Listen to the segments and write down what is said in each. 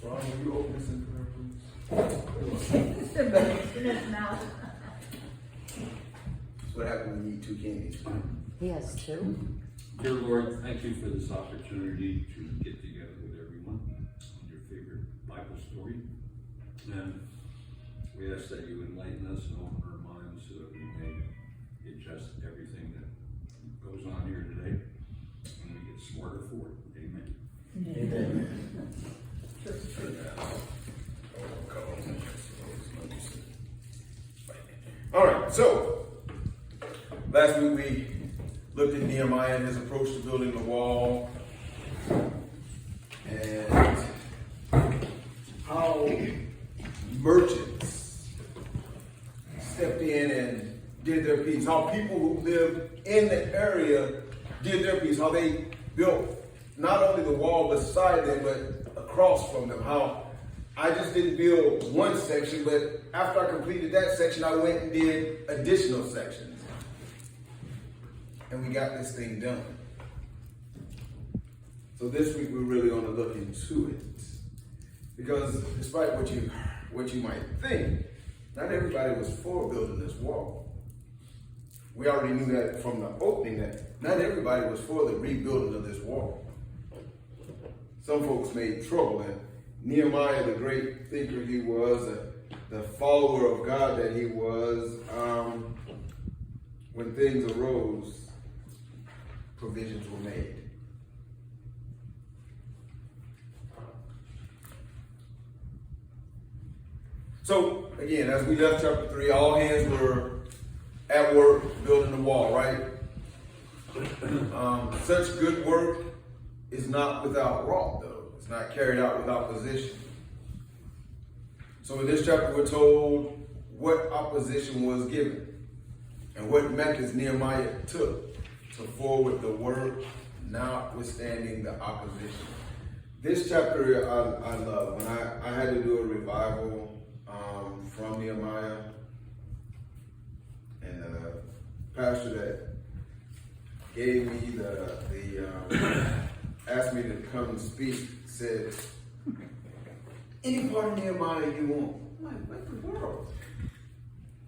Ron, will you open this in prayer, please? That's what happens when you eat two candies. He has two. Dear Lord, thank you for this opportunity to get together with everyone on your favorite Bible story. And we ask that you enlighten us and open our minds so that we may adjust everything that goes on here today and we get smarter for it. Amen. Amen. All right, so last week we looked at Nehemiah and his approach to building the wall and how merchants stepped in and did their piece, how people who lived in the area did their piece, how they built not only the wall beside them but across from them, how I just didn't build one section, but after I completed that section, I went and did additional sections. And we got this thing done. So this week we're really going to look into it. Because despite what you might think, not everybody was for building this wall. We already knew that from the opening, that not everybody was for the rebuilding of this wall. Some folks made trouble, and Nehemiah, the great thinker he was, the follower of God that he was, when things arose, provisions were made. So, again, as we left chapter 3, all hands were at work building the wall, right? Such good work is not without wrong, though. It's not carried out with opposition. So in this chapter, we're told what opposition was given and what methods Nehemiah took to forward the work, notwithstanding the opposition. This chapter I love. When I had to do a revival from Nehemiah, and the pastor that gave me asked me to come and speak said, any part of Nehemiah you want. I'm like, what the world?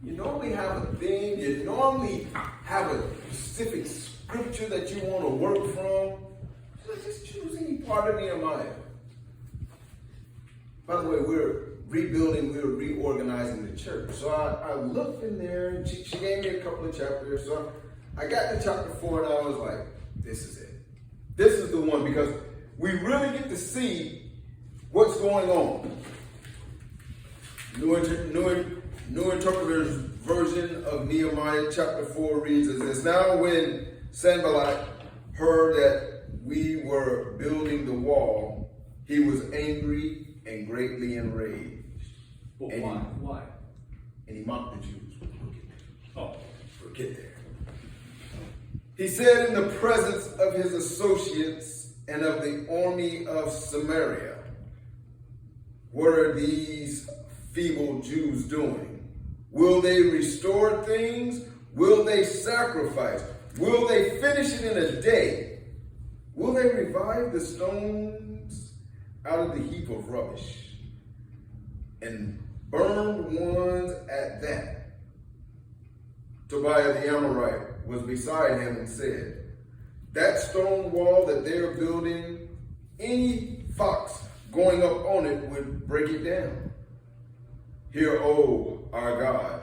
You normally have a theme, you normally have a specific scripture that you want to work from. So just choose any part of Nehemiah. By the way, we're reorganizing the church. So I looked in there, and she gave me a couple of chapters. So I got to chapter 4, and I was like, this is it. This is the one, because we really get to see what's going on. New Interpreter's version of Nehemiah chapter 4 reads as this. Now when Sanballat heard that we were building the wall, he was angry and greatly enraged. Well, and why? And he mocked the Jews. Oh. We'll get there. He said in the presence of his associates and of the army of Samaria, what are these feeble Jews doing? Will they restore things? Will they sacrifice? Will they finish it in a day? Will they revive the stones out of the heap of rubbish and burned ones at that? Tobiah the Amorite was beside him and said, that stone wall that they are building, any fox going up on it would break it down. Hear, O our God,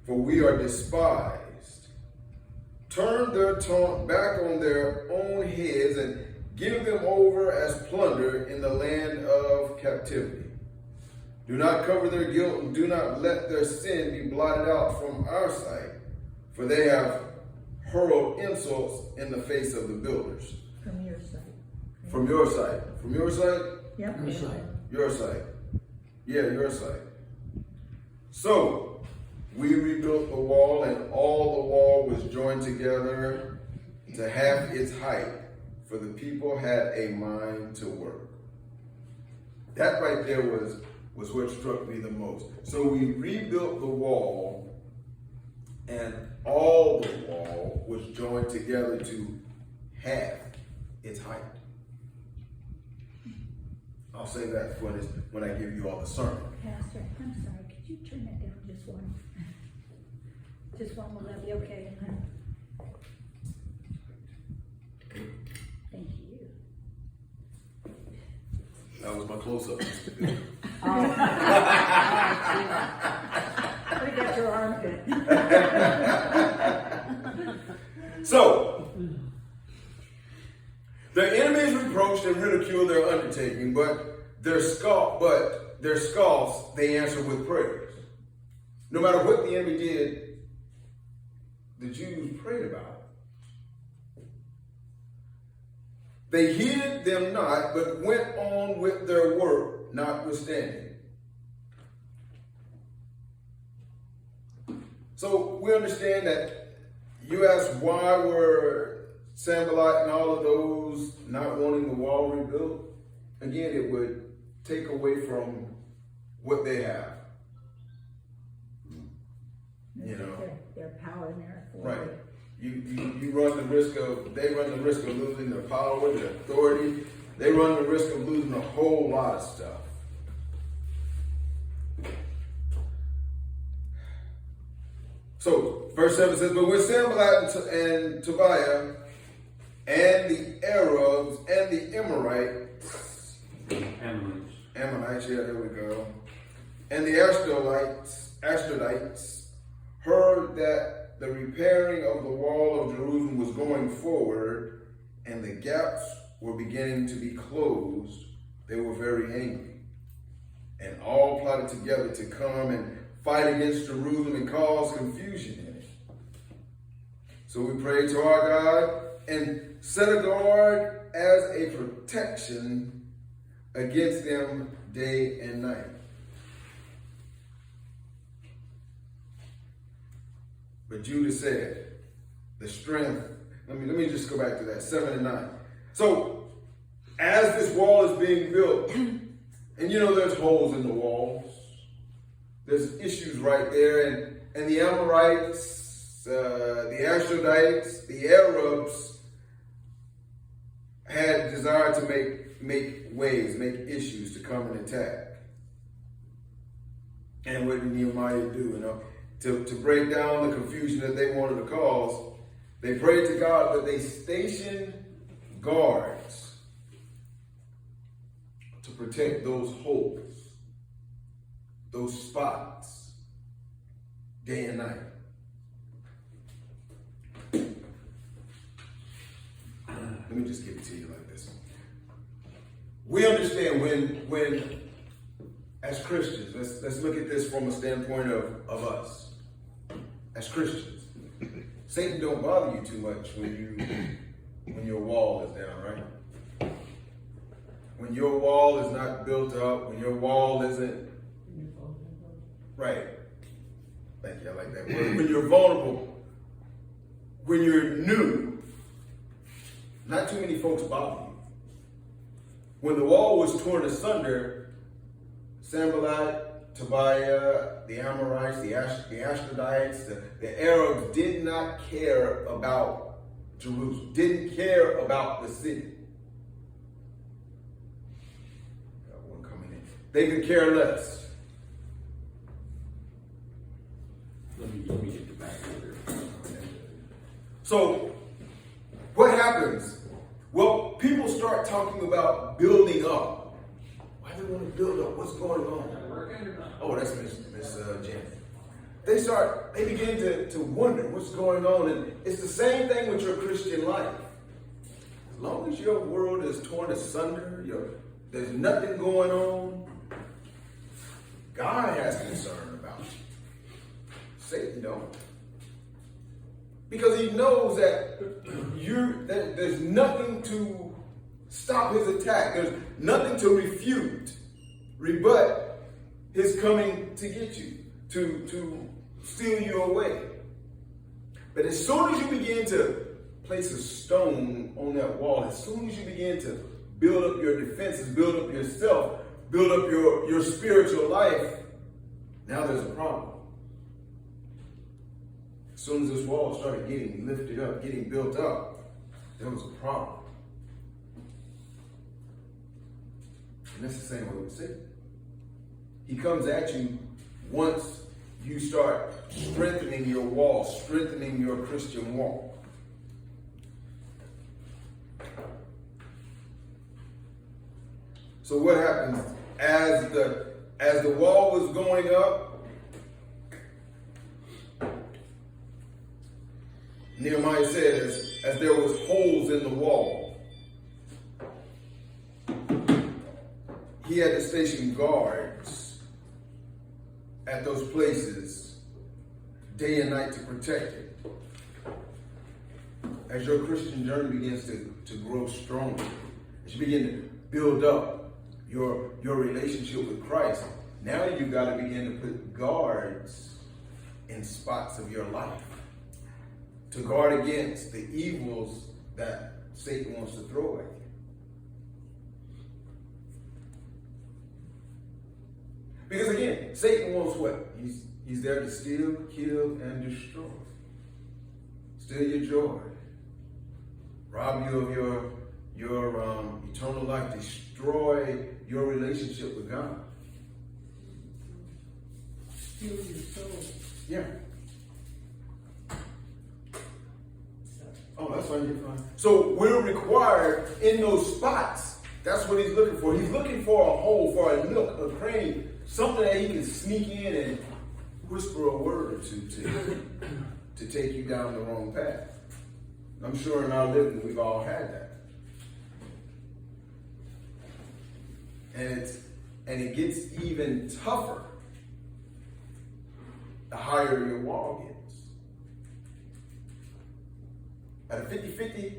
for we are despised. Turn their taunt back on their own heads and give them over as plunder in the land of captivity. Do not cover their guilt and do not let their sin be blotted out from our sight, for they have hurled insults in the face of the builders. From your side. From your side. From your side? Yep. Your side. Your side. Yeah, your side. So, we rebuilt the wall, and all the wall was joined together to half its height, for the people had a mind to work. That right there was what struck me the most. So we rebuilt the wall, and all the wall was joined together to half its height. I'll say that when I give you all the sermon. Pastor, I'm sorry, could you turn that down just one? Just one, will that be okay? Thank you. That was my close-up. Oh. We got your armpit. So, the enemies reproached and ridiculed their undertaking, but their scoffs they answered with praise. No matter what the enemy did, the Jews prayed about it. They heeded them not, but went on with their work notwithstanding. So we understand that you ask why were Sanballat and all of those not wanting the wall rebuilt? Again, it would take away from what they have. You know, their power and their right? authority. They run the risk of losing their power, their authority. They run the risk of losing a whole lot of stuff. So, verse 7 says, but when Sanballat and Tobiah and the Arabs and the Ammonites, yeah, there we go, and the Ashdodites heard that the repairing of the wall of Jerusalem was going forward and the gaps were beginning to be closed, they were very angry. And all plotted together to come and fight against Jerusalem and cause confusion in it. So we prayed to our God and set a guard as a protection against them day and night. But Judah said, the strength, let me just go back to that, 7 and 9. So, as this wall is being built, and you know there's holes in the walls, there's issues right there, and the Amorites, the Ashdodites, the Arabs had desire to make issues to come and attack. And what did Nehemiah do? You know, to break down the confusion that they wanted to cause, they prayed to God, but they stationed guards to protect those holes, those spots, day and night. Let me just give it to you like this. We understand when as Christians, let's look at this from a standpoint of us. As Christians, Satan don't bother you too much when your wall is down, right? When your wall is not built up, when your wall isn't right. Thank you, I like that word. When you're vulnerable, when you're new, not too many folks bother you. When the wall was torn asunder, Sanballat, Tobiah, the Amorites, the Ashdodites, the Arabs did not care about Jerusalem, didn't care about the city. Got one coming in. They could care less. Let me get the back here. So, what happens? Well, people start talking about building up. Why do they want to build up? What's going on? Oh, that's Miss Janet. They begin to wonder what's going on. And it's the same thing with your Christian life. As long as your world is torn asunder, there's nothing going on, God has concern about you. Satan don't. Because he knows that there's nothing to stop his attack. There's nothing to rebut his coming to get you, to steal you away. But as soon as you begin to place a stone on that wall, as soon as you begin to build up your defenses, build up yourself, build up your spiritual life, now there's a problem. As soon as this wall started getting lifted up, getting built up, there was a problem. And that's the same way with Satan. He comes at you once you start strengthening your wall, strengthening your Christian walk. So what happens as the wall was going up? Nehemiah said, as there was holes in the wall, he had to station guards at those places day and night to protect it. As your Christian journey begins to grow stronger, as you begin to build up your relationship with Christ, now you've got to begin to put guards in spots of your life to guard against the evils that Satan wants to throw at you. Because again, Satan wants what? He's there to steal, kill, and destroy. Steal your joy. Rob you of your eternal life. Destroy your relationship with God. Steal your soul. Yeah. Oh, that's fine. You're fine. So we're required in those spots. That's what he's looking for. He's looking for a hole, for a nook, a cranny, something that he can sneak in and whisper a word or two to take you down the wrong path. I'm sure in our living we've all had that. And it gets even tougher the higher your wall gets. At a 50-50,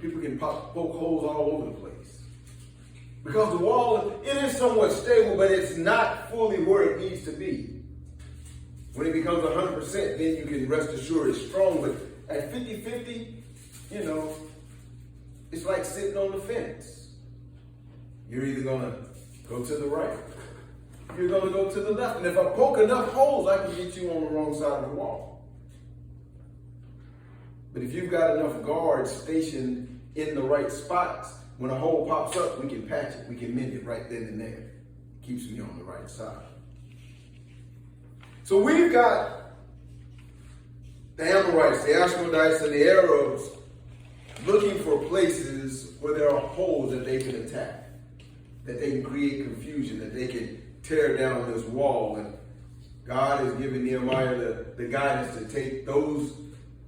people can poke holes all over the place. Because the wall, it is somewhat stable, but it's not fully where it needs to be. When it becomes 100%, then you can rest assured it's strong. But at 50-50, it's like sitting on the fence. You're either going to go to the right, you're going to go to the left. And if I poke enough holes, I can get you on the wrong side of the wall. But if you've got enough guards stationed in the right spots, when a hole pops up, we can patch it. We can mend it right then and there. Keeps me on the right side. So we've got the Amorites, the Ashmodites, and the Arabs looking for places where there are holes that they can attack, that they can create confusion, that they can tear down this wall. And God has given Nehemiah the guidance to take those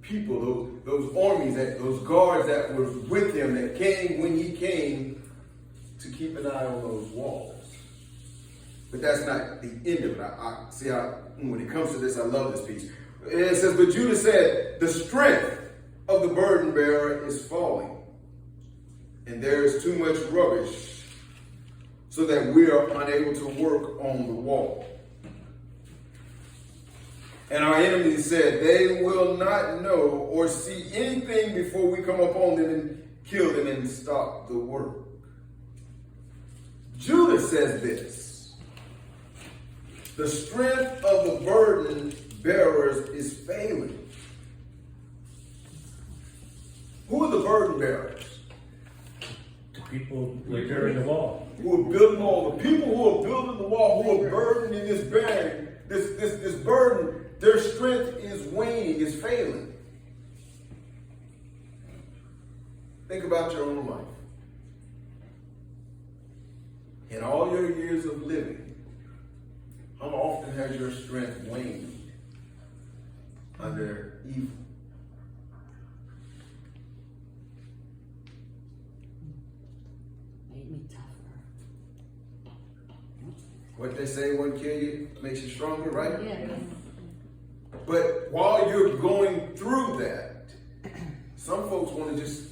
people, those armies, those guards that were with him, that came when he came, to keep an eye on those walls. But that's not the end of it. I see how, when it comes to this, I love this piece. It says, but Judah said, the strength of the burden bearer is falling, and there is too much rubbish, so that we are unable to work on the wall. And our enemies said, they will not know or see anything before we come upon them and kill them and stop the work. Judah says this: the strength of the burden bearers is failing. Who are the burden bearers? The people who are carrying the wall. Who are building the wall. The people who are building the wall, who are burdened in this bearing, this burden, their strength is waning, is failing. Think about your own life. In all your years of living, how often has your strength waned under evil? Made me tougher. What they say, won't kill you, makes you stronger, right? Yeah. But while you're going through that, some folks want to just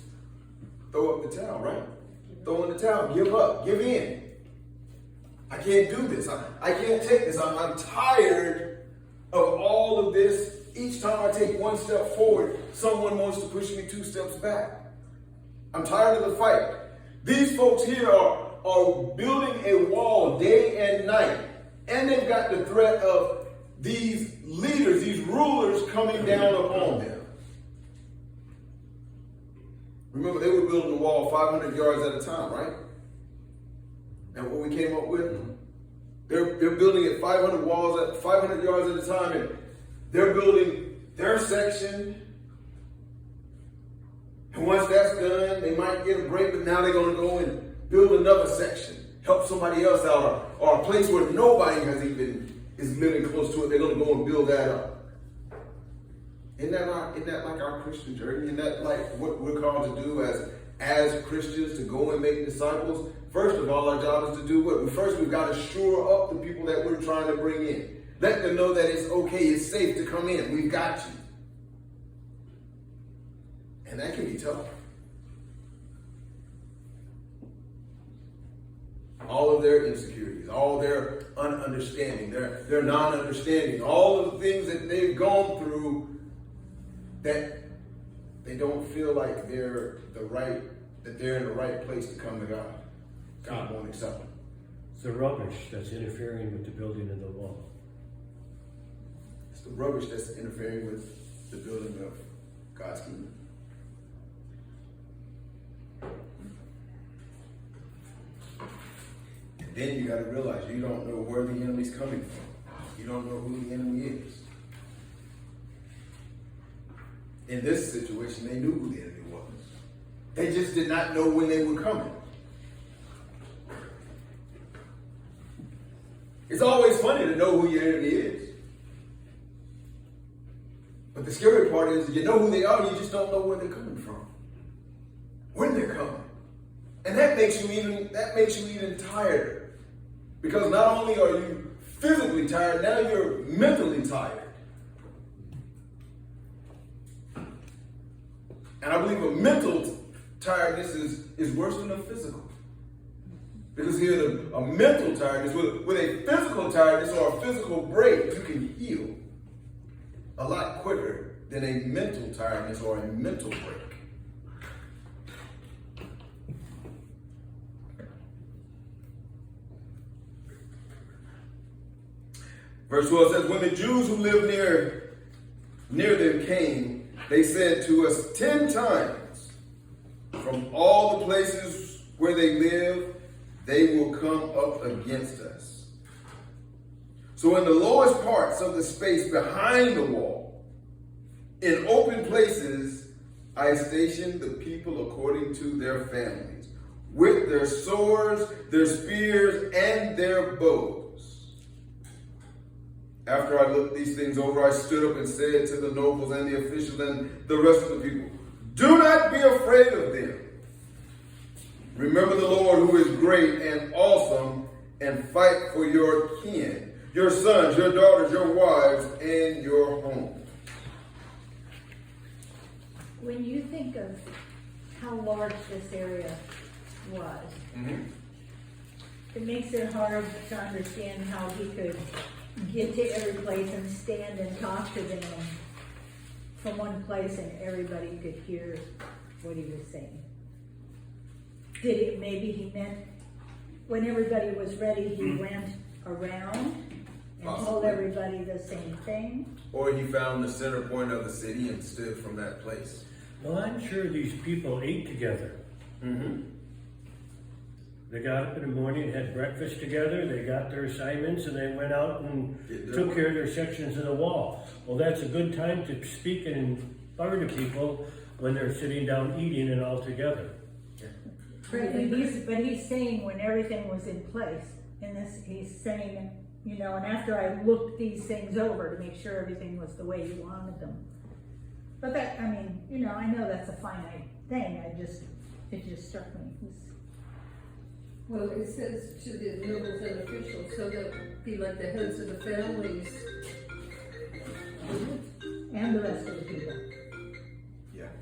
throw up the towel, right? Throw in the towel, give up, give in. I can't do this. I can't take this. I'm tired of all of this. Each time I take one step forward, someone wants to push me 2 steps back. I'm tired of the fight. These folks here are building a wall day and night, and they've got the threat of these leaders, these rulers coming down upon them. Remember, they were building the wall 500 yards at a time, right? And what we came up with? They're building at 500 walls at 500 yards at a time, and they're building their section. And once that's done, they might get a break, but now they're going to go and build another section, help somebody else out, or a place where nobody is living close to it. They're going to go and build that up. Isn't that like our Christian journey? Isn't that like what we're called to do as Christians, to go and make disciples? First of all, our job is to do what? First, we've got to shore up the people that we're trying to bring in. Let them know that it's okay, it's safe to come in. We've got you. And that can be tough. All of their insecurities, all their understanding, their non-understanding, all of the things that they've gone through, that they don't feel like they're in the right place to come to God. God won't accept them. It's the rubbish that's interfering with the building of the wall. It's the rubbish that's interfering with the building of God's kingdom. And then you got to realize you don't know where the enemy's coming from. You don't know who the enemy is. In this situation, they knew who the enemy was. They just did not know when they were coming. It's always funny to know who your enemy is. But the scary part is you know who they are, you just don't know where they're coming from. When they're coming. And that makes you even tired. Because not only are you physically tired, now you're mentally tired. And I believe a mental tiredness is worse than a physical. Because here, a mental tiredness, with a physical tiredness or a physical break, you can heal a lot quicker than a mental tiredness or a mental break. Verse 12 says, when the Jews who lived near them came, they said to us 10 times, from all the places where they live, they will come up against us. So in the lowest parts of the space behind the wall, in open places, I stationed the people according to their families, with their swords, their spears, and their bows. After I looked these things over, I stood up and said to the nobles and the officials and the rest of the people, do not be afraid of them. Remember the Lord who is great and awesome, and fight for your kin, your sons, your daughters, your wives, and your home. When you think of how large this area was, it makes it hard to understand how he could get to every place and stand and talk to them from one place and everybody could hear what he was saying. Maybe he meant when everybody was ready, he went around and told everybody the same thing? Or he found the center point of the city and stood from that place. Well, I'm sure these people ate together. They got up in the morning, had breakfast together, they got their assignments, and they went out and took care of their sections of the wall. Well, that's a good time to speak and inspire to people when they're sitting down eating and all together. But he's saying when everything was in place, and he's saying, and after I looked these things over to make sure everything was the way you wanted them. But that, I know that's a finite thing, it just struck me. Well, it says to the nobles and officials, so that be like the heads of the families. And the rest of the people. Yeah.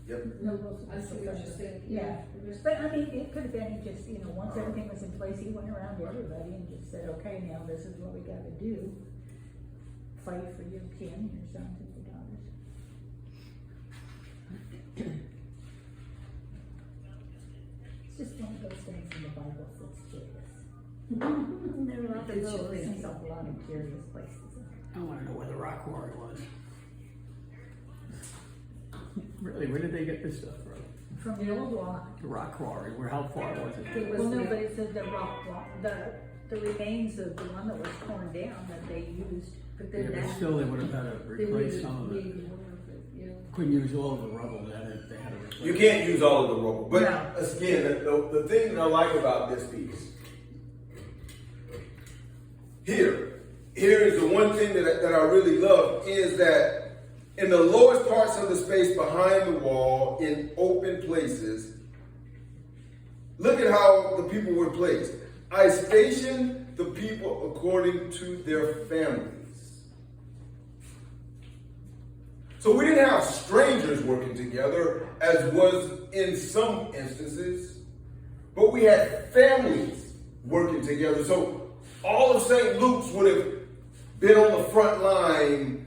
Yep. Nobles, I see what you're saying. Yeah, but it could have been just, once everything was in place, he went around to everybody and just said, okay, now this is what we gotta do. Fight for your kin, your sons and your daughters. It's just one of those things in the Bible that's curious. There are lots of little things, a lot of curious places. I want to know where the rock quarry was. Really, where did they get this stuff from? from the old wall. The rock quarry, where, how far was it? Well, no, but it said the rock wall, the remains of the one that was torn down that they used, but Yeah, then but that. still, they would have had to They replace would some of it. need more of it, yeah. Couldn't use all of the rubble, they had to replace. You can't use all of the rubble. But No. again, the thing that I like about this piece, here is the one thing that I really love, is that in the lowest parts of the space behind the wall, in open places, look at how the people were placed. I stationed the people according to their families. So we didn't have strangers working together, as was in some instances, but we had families working together. So all of St. Luke's would have been on the front line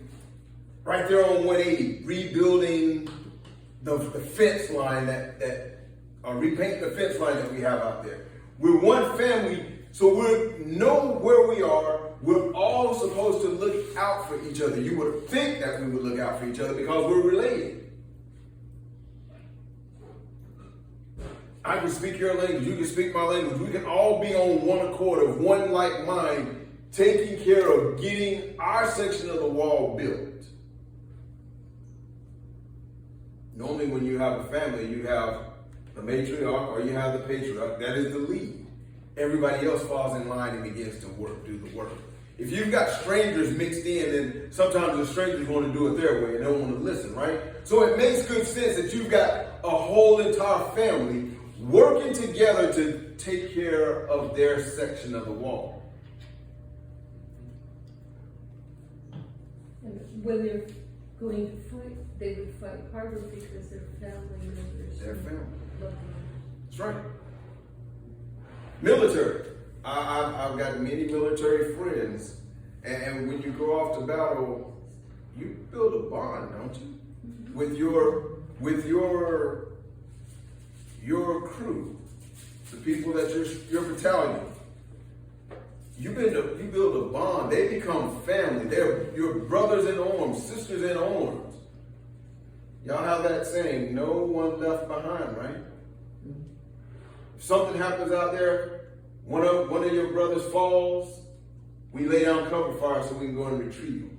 right there on 180, rebuilding the fence line repaint the fence line that we have out there. We're one family, so we know where we are. We're all supposed to look out for each other. You would think that we would look out for each other because we're related. I can speak your language, you can speak my language. We can all be on one accord, of one like mind, taking care of getting our section of the wall built. Normally when you have a family, you have the matriarch or you have the patriarch. That is the lead. Everybody else falls in line and begins to do the work. If you've got strangers mixed in, then sometimes the strangers want to do it their way and don't want to listen, right? So it makes good sense that you've got a whole entire family working together to take care of their section of the wall. And when they're going to fight, they would fight harder because they're family members. Their family. Love them. That's right. Military. I've got many military friends, and when you go off to battle, you build a bond, don't you? With your crew, the people that your battalion. You build a bond. They become family. They're your brothers in arms, sisters in arms. Y'all have that saying, no one left behind, right? If something happens out there, one of your brothers falls, we lay down cover fire so we can go and retrieve him.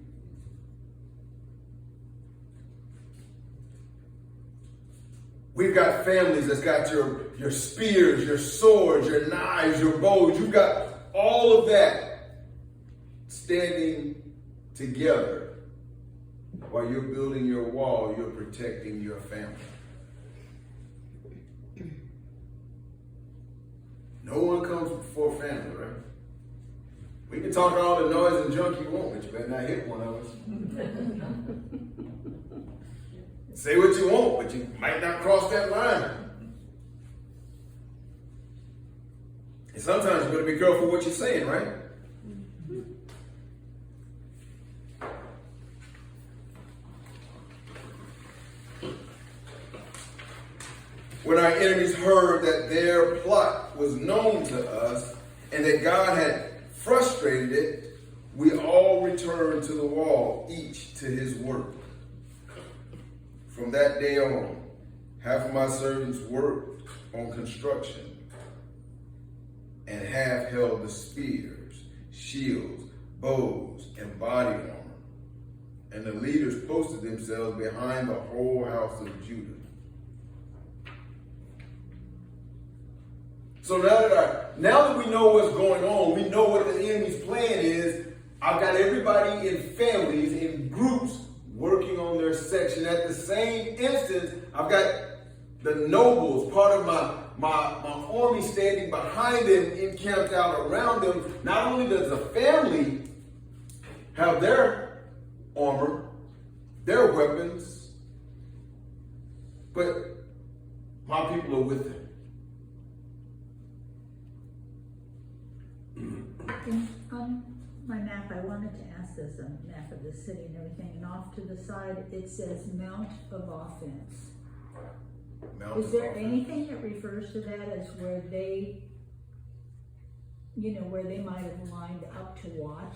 We've got families that's got your spears, your swords, your knives, your bows. You've got all of that standing together while you're building your wall, you're protecting your family. No one comes before family, right? We can talk all the noise and junk you want, but you better not hit one of us. Say what you want, but you might not cross that line. And sometimes you better be careful what you're saying, right? When our enemies heard that their plot was known to us and that God had frustrated it, we all returned to the wall, each to his work. From that day on, half of my servants worked on construction and half held the spears, shields, bows, and body armor. And the leaders posted themselves behind the whole house of Judah. So now that we know what's going on, we know what the enemy's plan is. I've got everybody in families, in groups, working on their section. At the same instance, I've got the nobles, part of my army standing behind them, encamped out around them. Not only does the family have their armor, their weapons, but my people are with them. On my map, I wanted to ask this, a map of the city and everything, and off to the side, it says Mount of Offense. Is there anything that refers to that as where they, where they might have lined up to watch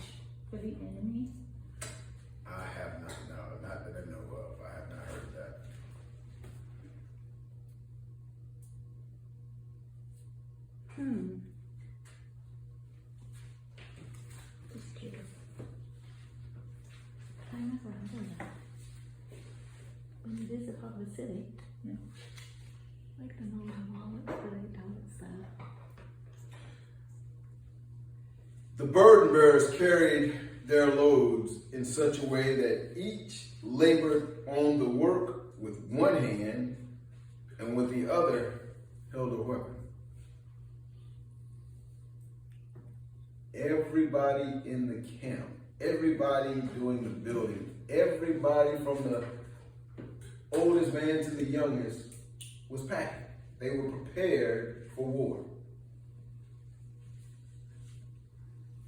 for the enemy? I have not, no, not that I know of. I have not heard that. Just curious. I never heard of that. When it is a public city. Yeah. I'd like to know how all it's really done with that. The burden bearers carried their loads in such a way that each labored on the work with one hand and with the other held a weapon. Everybody in the camp, everybody doing the building, everybody from the oldest man to the youngest was packing. They were prepared for war.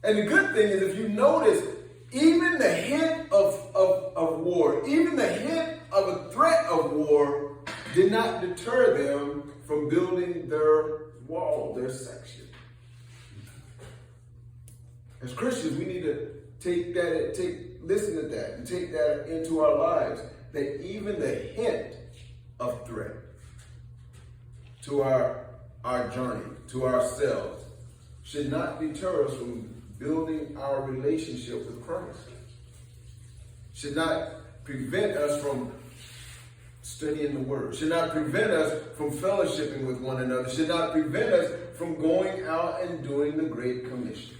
And the good thing is, if you notice, even the hint of war, even the hint of a threat of war did not deter them from building their wall, their section. As Christians, we need to listen to that and take that into our lives, that even the hint of threat to our journey, to ourselves, should not deter us from building our relationship with Christ. Should not prevent us from studying the Word. Should not prevent us from fellowshipping with one another. Should not prevent us from going out and doing the Great Commission.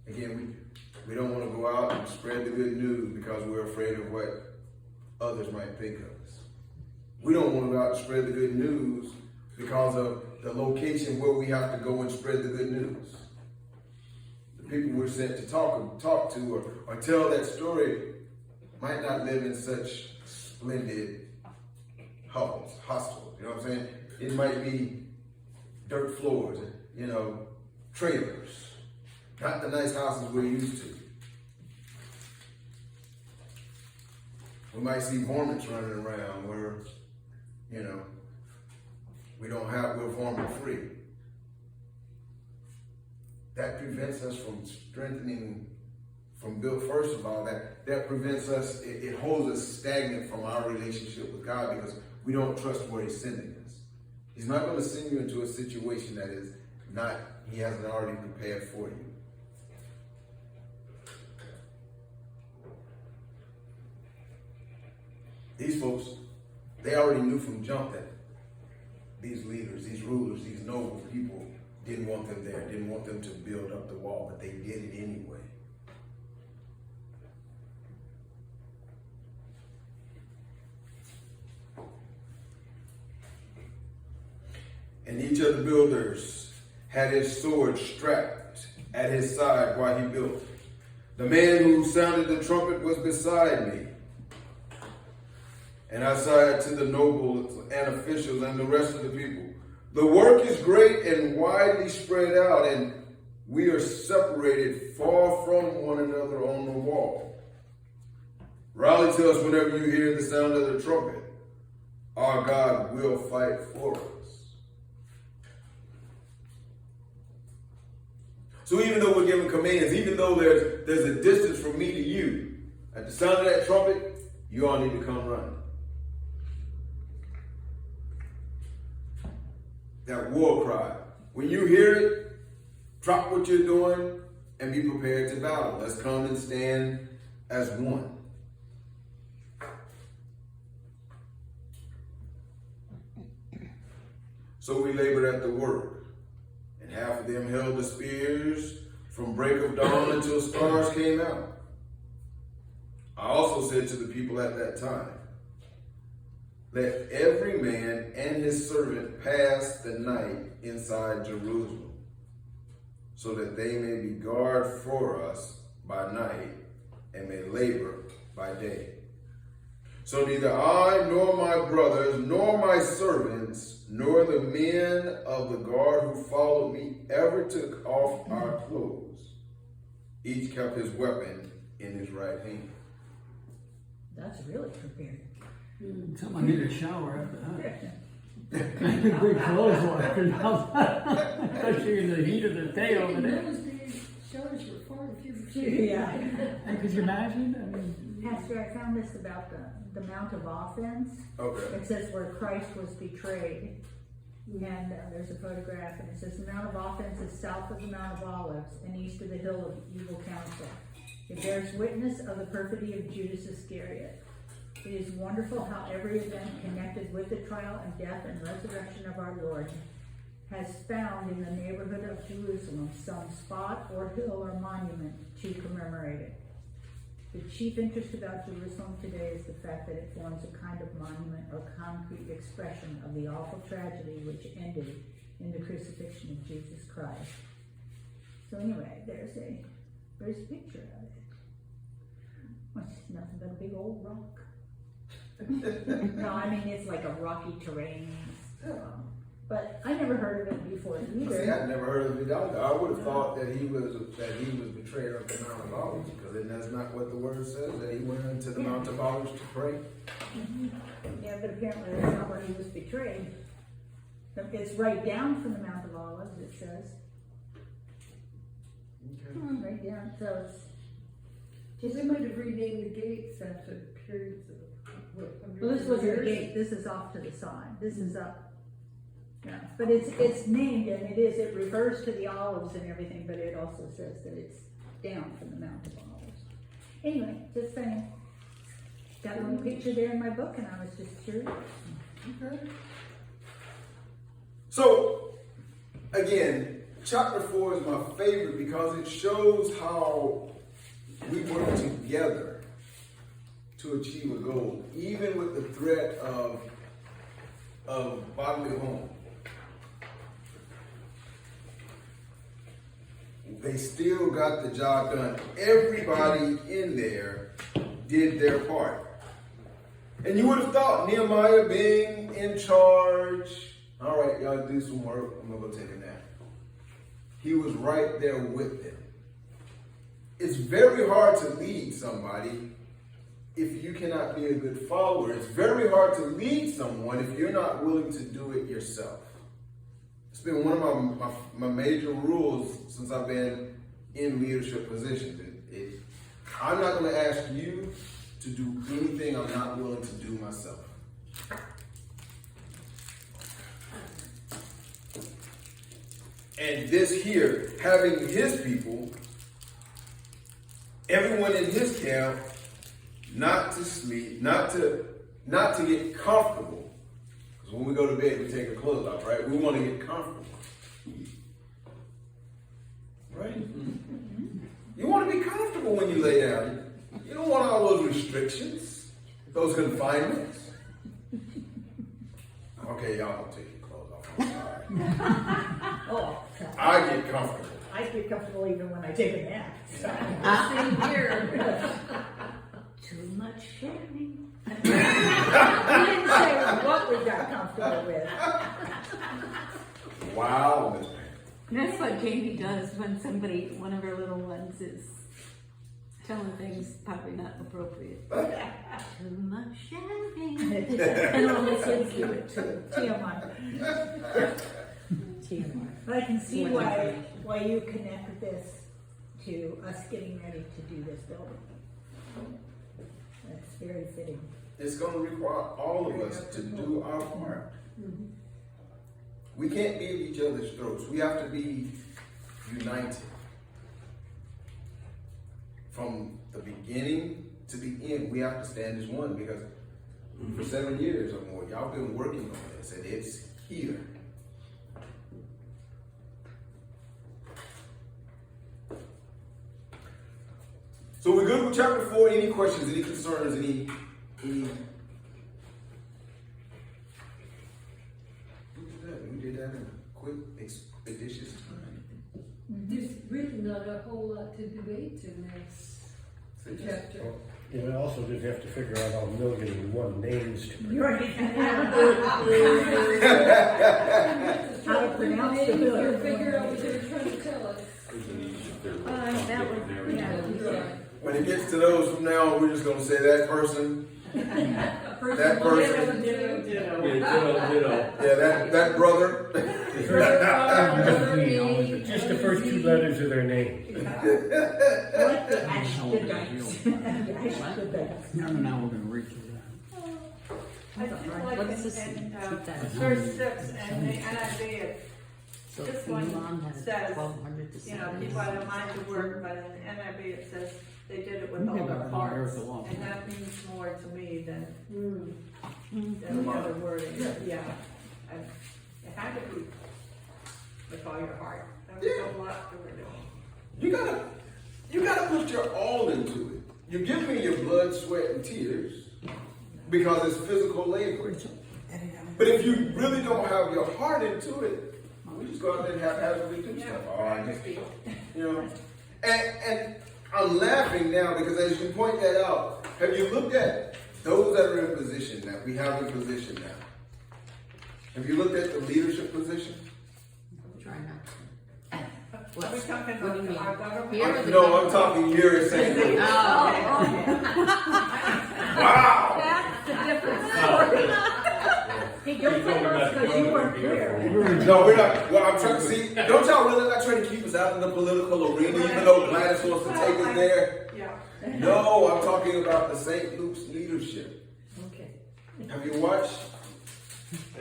Again, we don't want to go out and spread the good news because we're afraid of what others might think of us. We don't want to go out and spread the good news because of the location where we have to go and spread the good news. The people we're sent to talk to or tell that story might not live in such splendid hovels, hostels, you know what I'm saying? It might be dirt floors, trailers, not the nice houses we're used to. We might see varmints running around where, we're varmint free. That prevents us from strengthening, first of all, that prevents us, it holds us stagnant from our relationship with God because we don't trust where He's sending us. He's not going to send you into a situation that is not, He hasn't already prepared for you. These folks, they already knew from jump that these leaders, these rulers, these noble people didn't want them there, didn't want them to build up the wall, but they did it anyway. And each of the builders had his sword strapped at his side while he built. The man who sounded the trumpet was beside me. And I said to the nobles and officials and the rest of the people, the work is great and widely spread out, and we are separated far from one another on the wall. Rally to us whenever you hear the sound of the trumpet. Our God will fight for us. So even though we're given commands, even though there's a distance from me to you, at the sound of that trumpet, you all need to come running. That war cry. When you hear it, drop what you're doing and be prepared to battle. Let's come and stand as one. So we labored at the work, and half of them held the spears from break of dawn until stars came out. I also said to the people at that time, let every man and his servant pass the night inside Jerusalem, so that they may be guard for us by night and may labor by day. So neither I nor my brothers nor my servants nor the men of the guard who followed me ever took off our clothes. Each kept his weapon in his right hand. That's really prepared. Someone need a shower after that. Good clothes washing, especially in the heat of the day over there. Those showers were far few. Yeah. And could you imagine? I mean, Pastor, I found this about the Mount of Offense. Okay. It says where Christ was betrayed. And there's a photograph, and it says, the Mount of Offense is south of the Mount of Olives and east of the hill of evil counsel. It bears witness of the perfidy of Judas Iscariot. It is wonderful how every event connected with the trial and death and resurrection of our Lord has found in the neighborhood of Jerusalem some spot or hill or monument to commemorate it. The chief interest about Jerusalem today is the fact that it forms a kind of monument or concrete expression of the awful tragedy which ended in the crucifixion of Jesus Christ. So anyway, there's a picture of it. Well, it's nothing but a big old rock. No, I mean, it's like a rocky terrain. But I never heard of it before either. See, I'd never heard of it either. I would have thought that he was betrayed on the Mount of Olives, because that's not what the word says, that he went into the Mount of Olives to pray. Mm-hmm. Yeah, but apparently that's not where he was betrayed. It's right down from the Mount of Olives, it says. Okay. Right down, so it's Well, they might have renamed the gates after periods of, what, well, this wasn't the years? gate, this is off to the side, this is up. Yeah, but it's named, and it refers to the olives and everything, but it also says that it's down from the Mount of Olives. Anyway, just saying, got a little picture there in my book, and I was just curious. Okay. So, again, chapter 4 is my favorite because it shows how we work together to achieve a goal, even with the threat of bodily harm. They still got the job done. Everybody in there did their part. And you would have thought Nehemiah being in charge, all right, y'all do some work, I'm gonna go take a nap. He was right there with them. It's very hard to lead somebody if you cannot be a good follower. It's very hard to lead someone if you're not willing to do it yourself. It's been one of my major rules since I've been in leadership positions. I'm not going to ask you to do anything I'm not willing to do myself. And this here, having his people, everyone in his camp, not to sleep, not to get comfortable. Because when we go to bed, we take our clothes off, right? We want to get comfortable. Right? You want to be comfortable when you lay down. You don't want all those restrictions, those confinements. Okay, y'all don't take your clothes off. I'm sorry. Oh, I get comfortable. I get comfortable even when I take a nap. So. Same here. Too much sharing. We didn't say what we got comfortable with. Wow, Miss Pam. That's what Jamie does when one of her little ones is telling things probably not appropriate. Too much sharing. And all the kids do it too. TMI. TMI. But I can see why you connect this to us getting ready to do this building. That's very fitting. It's going to require all of us to do our part. Mm-hmm. We can't be at each other's throats. We have to be united. From the beginning to the end, we have to stand as one, because for 7 years or more, y'all been working on this, and it's here. So we're good with chapter 4. Any questions, any concerns, any we did that in a quick, expeditious time. There's really not a whole lot to debate in this chapter. You would also just have to figure out how $1,000,001 names to You're right. How to pronounce the Maybe word. figure out what they were trying to tell us. That was, yeah. When it gets to those from now on, we're just going to say that person, that person, yeah, that brother. just the first 2 letters of their name. I like the Ashtonite. No, we're gonna reach it. I don't know. like What's this? in Keep that. verse 6 and the NIV, So this one Elon has says, 1,200 to you know, 7. people have a mind to work, but in the NIV it says they did it with We've all never their heard of hearts. the law. And that means more to me than Mm. the other wording. Yeah. It had to be with all your heart. There was a lot to it. You gotta put your all into it. You give me your blood, sweat, and tears because it's physical labor. But if you really don't have your heart into it, we just go out there and haphazardly do stuff. Oh, I just, you know. And I'm laughing now because as you point that out, have you looked at those that are in position that we have in position now? Have you looked at the leadership position? Try not to. Are we talking What do you about mean? our government? Here or the No, I'm government? talking here in St. Louis. Wow! That's the difference. Hey, don't blame us because you weren't clear. No, we're not. Well, I'm trying to see. Don't y'all really not trying to keep us out in the political arena, even though Gladys wants to take us there? Yeah. No, I'm talking about the St. Luke's leadership. Okay. Have you watched,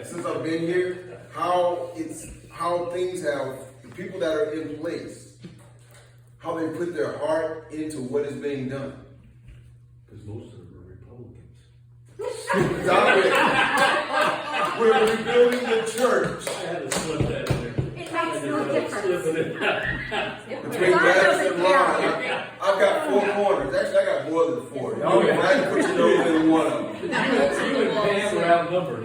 since I've been here, how things have, the people that are in place, how they put their heart into what is being done? Because most of them are Republicans. Stop it. We're rebuilding the church. I had to slip that in there. It makes no difference. Between Gladys and Ron, I've got 4 corners. Actually, I got more than 4. Oh, yeah. I can put your nose in one of them. You and Pam are outnumbered.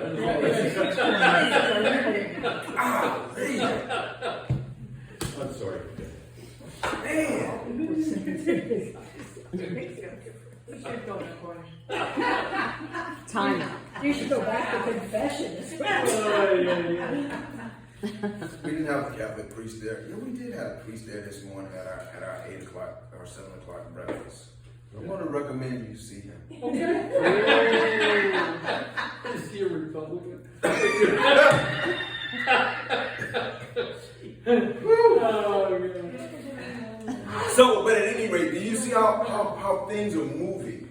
I'm sorry. We should go to court. Time out. You should go back to confession as well. We didn't have a Catholic priest there. Yeah, we did have a priest there this morning at our 8 o'clock or 7 o'clock breakfast. I want to recommend you see him. Is he a Republican? So, but at any rate, do you see how things are moving?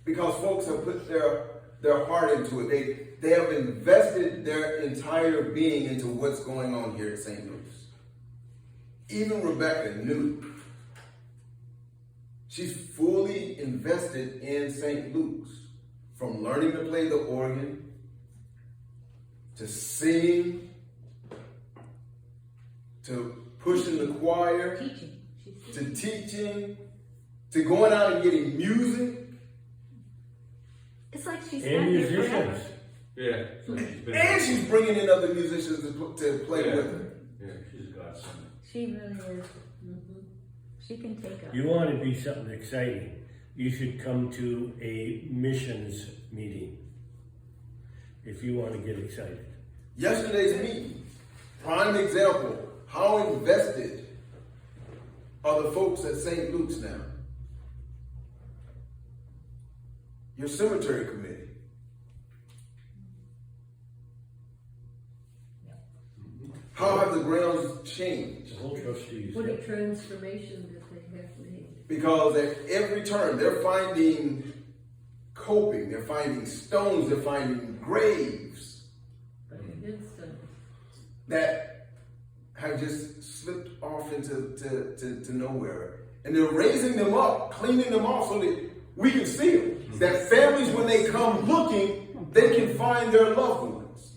Because folks have put their heart into it. They have invested their entire being into what's going on here at St. Luke's. Even Rebecca knew. She's fully invested in St. Luke's. From learning to play the organ, to sing, to pushing the choir, Teaching. to teaching, to going out and getting music. It's like she's And been here forever. musicians. Yeah. So she's been- And she's bringing in other musicians to play Yeah. with her. Yeah, she's a godsend. She really is. She can take up. You want to be something exciting, you should come to a missions meeting. If you want to get excited. Yesterday's meeting, prime example, how invested are the folks at St. Luke's now? Your cemetery committee. How have the grounds changed? The whole trustees. What a transformation that they have made. Because at every turn, they're finding coping, they're finding stones, they're finding graves But an instant. that have just slipped off into to nowhere. And they're raising them up, cleaning them off so that we can see them. That families, when they come looking, they can find their loved ones.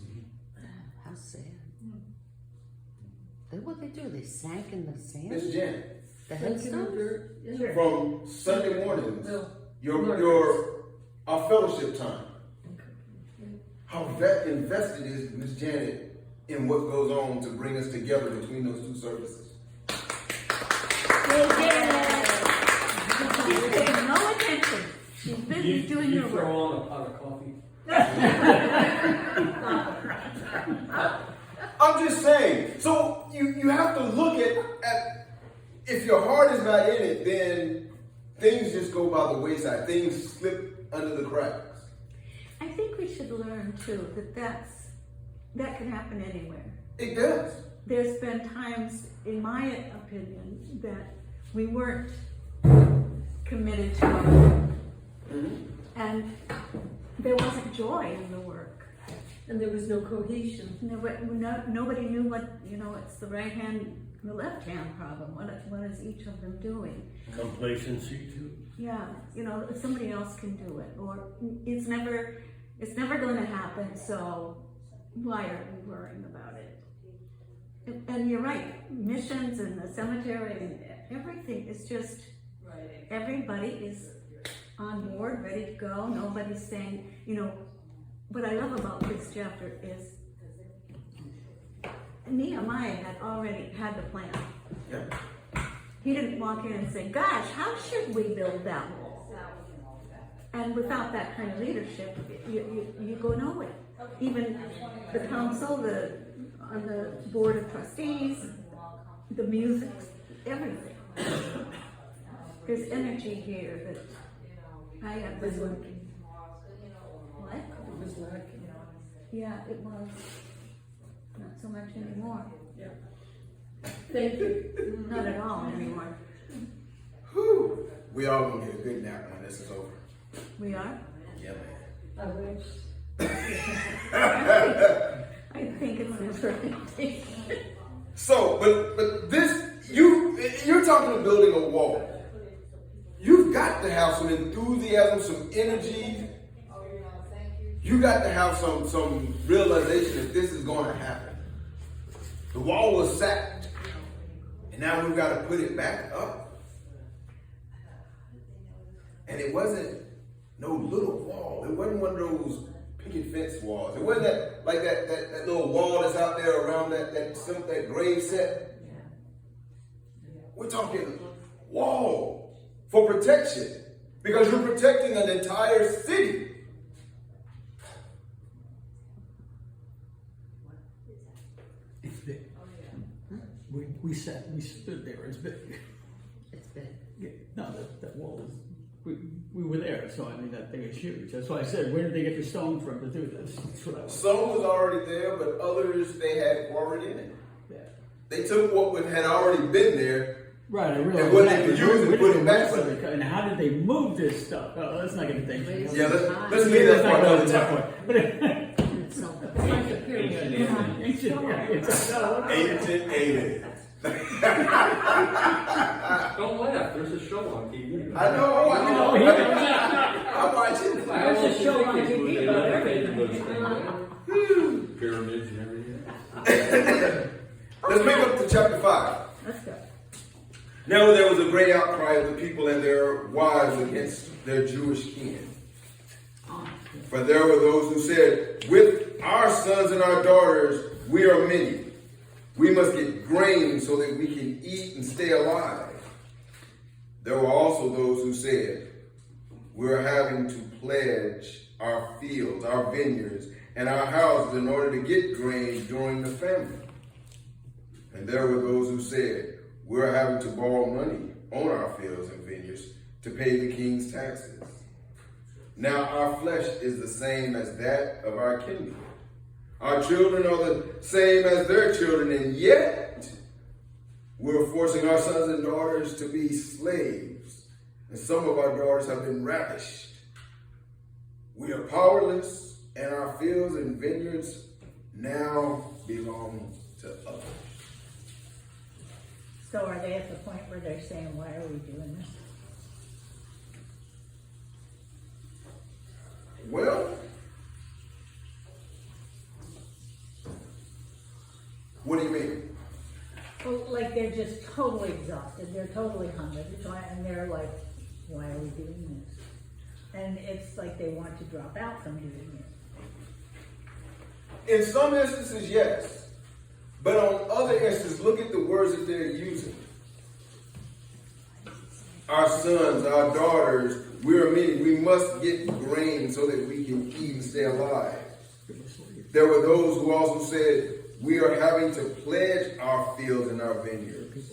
How sad. Then what they do? They sank in the sand? Miss Janet, The Like in the headstones? dirt. Yeah. from Sunday mornings, Well, our fellowship time. How invested is Miss Janet in what goes on to bring us together between those 2 services? She's paying no attention. She's busy doing her You throw work. on a pot of coffee? I'm just saying. So you have to look at if your heart is not in it, then things just go by the wayside. Things slip under the cracks. I think we should learn too that can happen anywhere. It does. There's been times, in my opinion, that we weren't committed to our work. And there wasn't joy in the work. And there was no cohesion. Nobody knew what, it's the right hand and the left hand problem. What is each of them doing? Complacency too. Yeah, somebody else can do it, or it's never going to happen, so why are we worrying about it? And you're right, missions and the cemetery and everything is just, everybody is on board, ready to go. Nobody's saying, what I love about this chapter is Nehemiah had already had the plan. Yeah. He didn't walk in and say, gosh, how should we build that wall? And without that kind of leadership, you go nowhere. Even the council, on the board of trustees, the music, everything. There's energy here that I have been working. What? It was lacking. Yeah, it was. Not so much anymore. Thank you. Not at all anymore. Whew. We all gonna get a good nap when this is over. We are? Yeah, man. I wish. I think it's never ending. So, but this, you're talking about building a wall. You've got to have some enthusiasm, some energy. You got to have some realization that this is going to happen. The wall was sacked, and now we've got to put it back up. And it wasn't no little wall. It wasn't one of those picket fence walls. It wasn't that little wall that's out there around that grave set. We're talking wall for protection, because you're protecting an entire city. It's big. We stood there, it's big. It's big. Yeah, no, that wall is, we were there, so I mean, that thing is huge. That's why I said, where did they get the stone from to do this? That's what I was. Some was already there, but others they had quarried in it. Yeah. They took what had already been there. Right, I realize. And what that, they could but use and where put did it the back. rest of it come- And how did they move this stuff? Oh, that's not gonna take. Yeah, let's leave that for another time. But It's like a pyramid. ancient, yeah, it's Ancient aliens. Don't laugh, there's a show on TV. I know. I'm watching. There's a show on TV about everything. Pyramids and everything. Let's pick up to chapter 5. Let's go. Now there was a great outcry of the people and their wives against their Jewish kin. For there were those who said, with our sons and our daughters, we are many. We must get grain so that we can eat and stay alive. There were also those who said, we're having to pledge our fields, our vineyards, and our houses in order to get grain during the famine. And there were those who said, we're having to borrow money on our fields and vineyards to pay the king's taxes. Now our flesh is the same as that of our kindred. Our children are the same as their children, and yet we're forcing our sons and daughters to be slaves. And some of our daughters have been ravished. We are powerless, and our fields and vineyards now belong to others. So are they at the point where they're saying, why are we doing this? Well, what do you mean? Well, like they're just totally exhausted, they're totally hungry, and they're like, why are we doing this? And it's like they want to drop out from doing it. In some instances, yes. But on other instances, look at the words that they're using. Our sons, our daughters, we're many. We must get grain so that we can eat and stay alive. There were those who also said, we are having to pledge our fields and our vineyards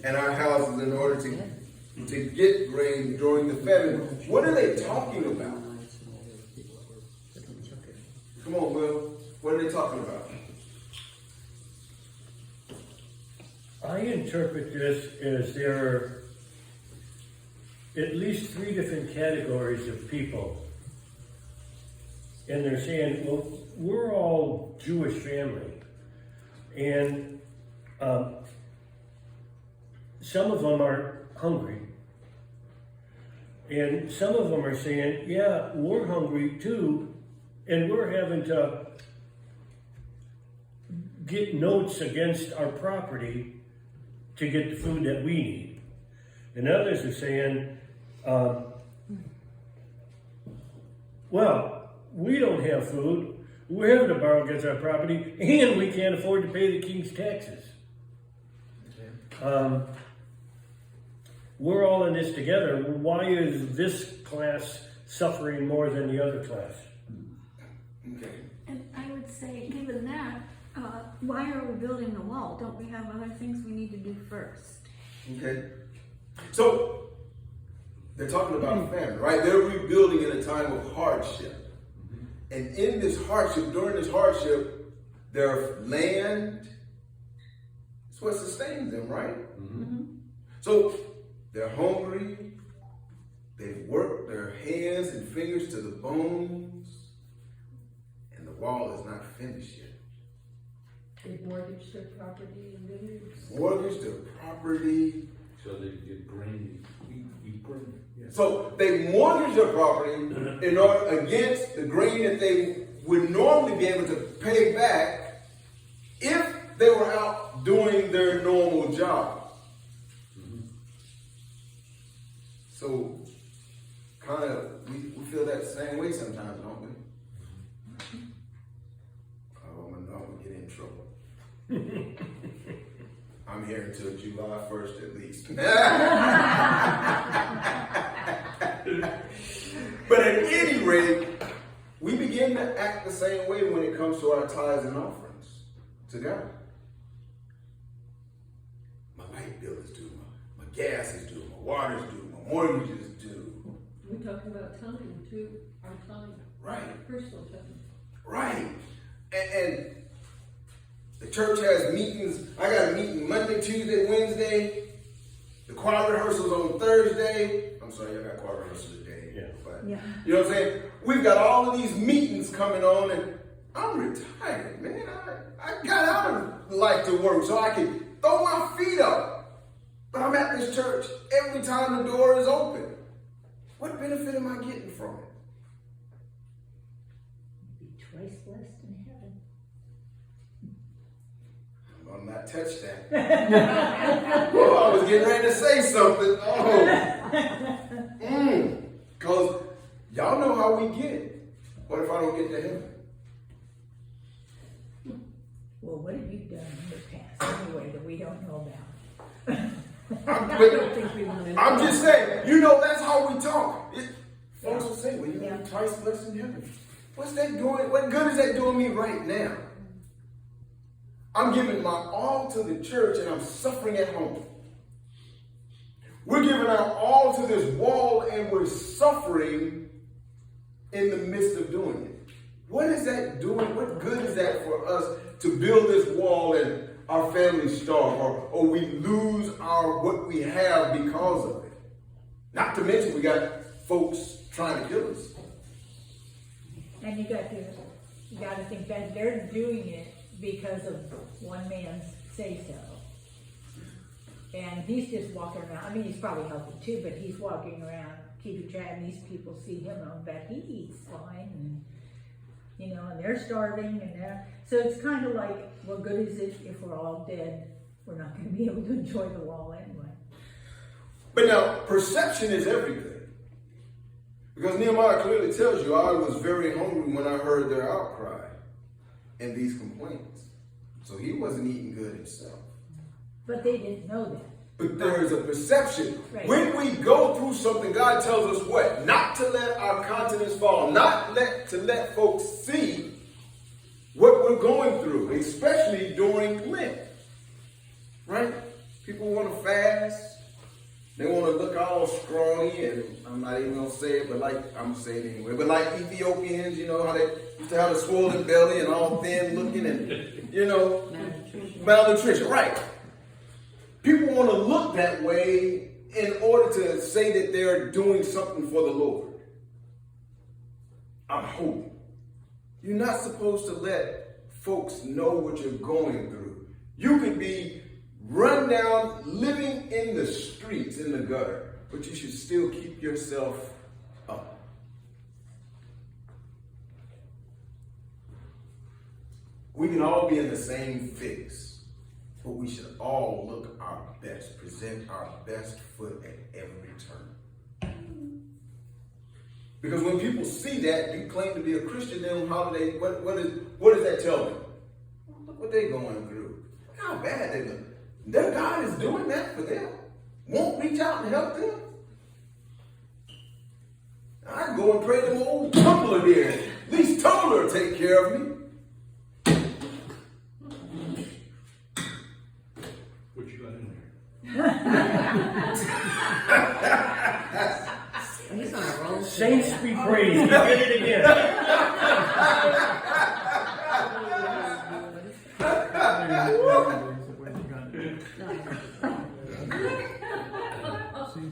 and our houses in order to get grain during the famine. What are they talking about? Come on, Will. What are they talking about? I interpret this as there are at least 3 different categories of people. And they're saying, well, we're all Jewish family, and some of them are hungry, and some of them are saying, yeah, we're hungry too, and we're having to get notes against our property to get the food that we need. And others are saying, well, we don't have food, we're having to borrow against our property, and we can't afford to pay the king's taxes. We're all in this together. Why is this class suffering more than the other class? Okay. And I would say, given that, why are we building the wall? Don't we have other things we need to do first? Okay. So they're talking about famine, right? They're rebuilding in a time of hardship. And in this hardship, during this hardship, their land is what sustains them, right? So they're hungry. They've worked their hands and fingers to the bones. And the wall is not finished yet. They mortgage their property and vineyards. Mortgage their property. So they get grain, eat grain. Yeah. So they mortgage their property in order against the grain that they would normally be able to pay back if they were out doing their normal job. So kind of we feel that same way sometimes, don't we? Oh, I'm gonna get in trouble. I'm here until July 1st at least. But at any rate, we begin to act the same way when it comes to our tithes and offerings to God. My light bill is due, my gas is due, my water is due, my mortgage is due. We're talking about time too, our time. Right. Personal time. Right. And the church has meetings. I got a meeting Monday, Tuesday, Wednesday. The choir rehearsal's on Thursday. I'm sorry, I got choir rehearsal today. Yeah. But Yeah. you know what I'm saying? We've got all of these meetings coming on, and I'm retired, man. I got out of life to work so I can throw my feet up. But I'm at this church every time the door is open. What benefit am I getting from it? Be twice blessed in heaven. I'll not touch that. Oh, I was getting ready to say something. Because y'all know how we get. What if I don't get to heaven? Well, what have you done in the past anyway that we don't know about? I don't think we want to. I'm just saying, that's how we talk. Folks will say, well, you're twice blessed in heaven. What's that doing? What good is that doing me right now? I'm giving my all to the church and I'm suffering at home. We're giving our all to this wall and we're suffering in the midst of doing it. What is that doing? What good is that for us to build this wall and our families starve or we lose what we have because of it? Not to mention we got folks trying to kill us. And you got to think that they're doing it because of one man's say-so. And he's just walking around. I mean, he's probably helping too, but he's walking around keeping track, and these people see him on that he eats fine, and and they're starving, so it's kind of like, what good is it if we're all dead? We're not going to be able to enjoy the wall anyway. But now, perception is everything. Because Nehemiah clearly tells you, I was very hungry when I heard their outcry and these complaints. So he wasn't eating good himself. But they didn't know that. But there is a perception. Right. When we go through something, God tells us what? Not to let our countenance fall. To let folks see what we're going through, especially during Lent. Right? People want to fast. They want to look all scrawny, and I'm not even going to say it, but I'm going to say it anyway. But like Ethiopians, how they used to have a swollen belly and all thin looking and, malnutrition. Right. People want to look that way in order to say that they're doing something for the Lord. I'm hoping. You're not supposed to let folks know what you're going through. You could be run down, living in the streets, in the gutter, but you should still keep yourself up. We can all be in the same fix, but we should all look our best, present our best foot at every turn. Because when people see that you claim to be a Christian, then how do they? What does that tell them? Look what they're going through. Look how bad they're doing. Their God is doing that for them. Won't reach out and help them. I can go and pray to my old tumbler here. At least tumbler will take care of me. What you got in there? He's on a roll. Saints be praised, he did it again.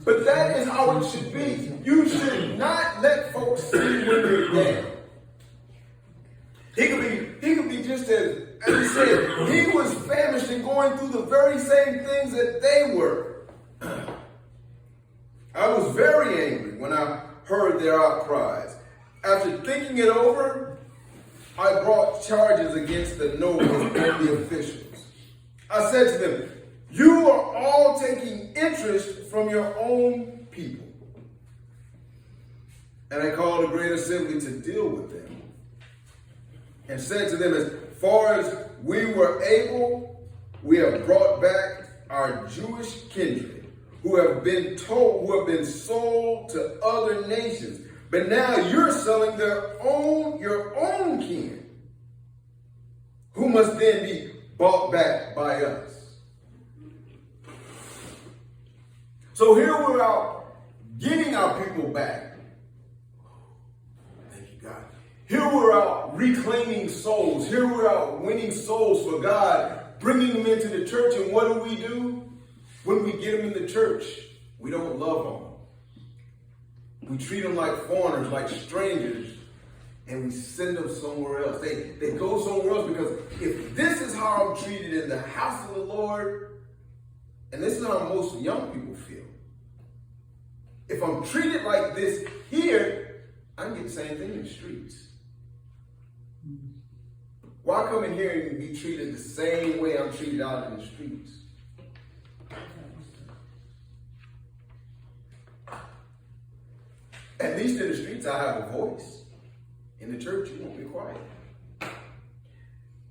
But that is how it should be. You should not let folks see when you're down. He could be just as he said, he was famished and going through the very same things that they were. I was very angry when I heard their outcries. After thinking it over, I brought charges against the nobles and the officials. I said to them, you are all taking interest from your own people. And I called a great assembly to deal with them. And said to them, as far as we were able, we have brought back our Jewish kindred, who have been sold to other nations. But now you're selling your own kin, who must then be bought back by us. So here we're out getting our people back. Thank you, God. Here we're out reclaiming souls. Here we're out winning souls for God, bringing them into the church. And what do? When we get them in the church, we don't love them. We treat them like foreigners, like strangers, and we send them somewhere else. They go somewhere else because if this is how I'm treated in the house of the Lord, and this is how most young people feel. If I'm treated like this here, I can get the same thing in the streets. Why come in here and be treated the same way I'm treated out in the streets? At least in the streets, I have a voice. In the church, you won't be quiet.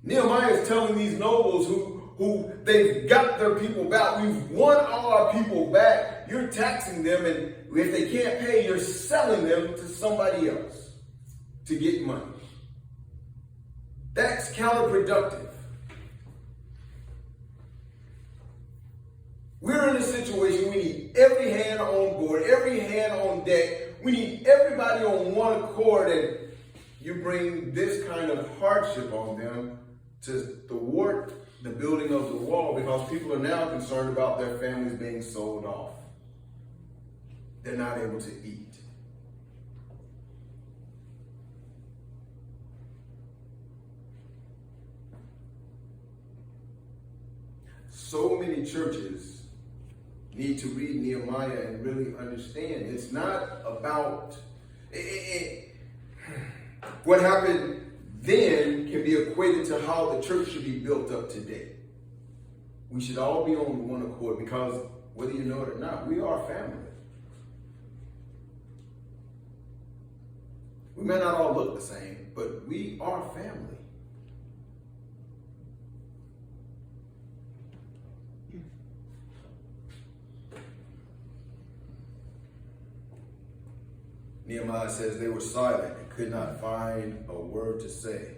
Nehemiah is telling these nobles who they've got their people back. We've won all our people back. You're taxing them, and if they can't pay, you're selling them to somebody else to get money. That's counterproductive. We're in a situation we need every hand on board, every hand on deck. We need everybody on one accord, and you bring this kind of hardship on them to thwart the building of the wall because people are now concerned about their families being sold off. They're not able to eat. So many churches need to read Nehemiah and really understand. It's not about what happened then can be equated to how the church should be built up today. We should all be on one accord because whether you know it or not, we are family. We may not all look the same, but we are family. Nehemiah says they were silent and could not find a word to say.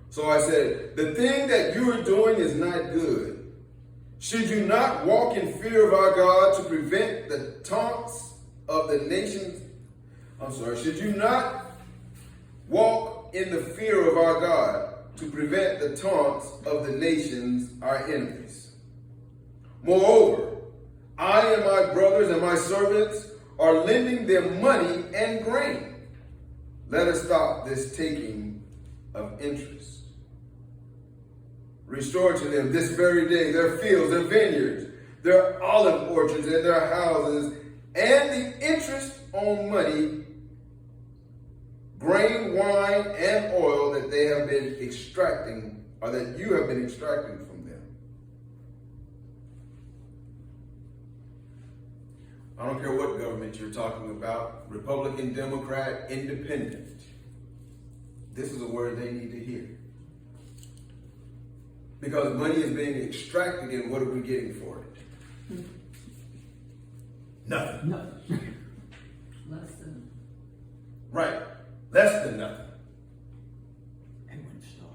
So I said, the thing that you are doing is not good. Should you not walk in fear of our God to prevent the taunts of the nations? Should you not walk in the fear of our God to prevent the taunts of the nations, our enemies? Moreover, I and my brothers and my servants are lending them money and grain. Let us stop this taking of interest. Restore to them this very day their fields, their vineyards, their olive orchards, and their houses, and the interest on money, grain, wine, and oil that they have been extracting, or that you have been extracting from them. I don't care what government you're talking about, Republican, Democrat, Independent. This is a word they need to hear. Because money is being extracted, and what are we getting for it? Nothing. No. Less than. Right. Less than nothing. They wouldn't stop.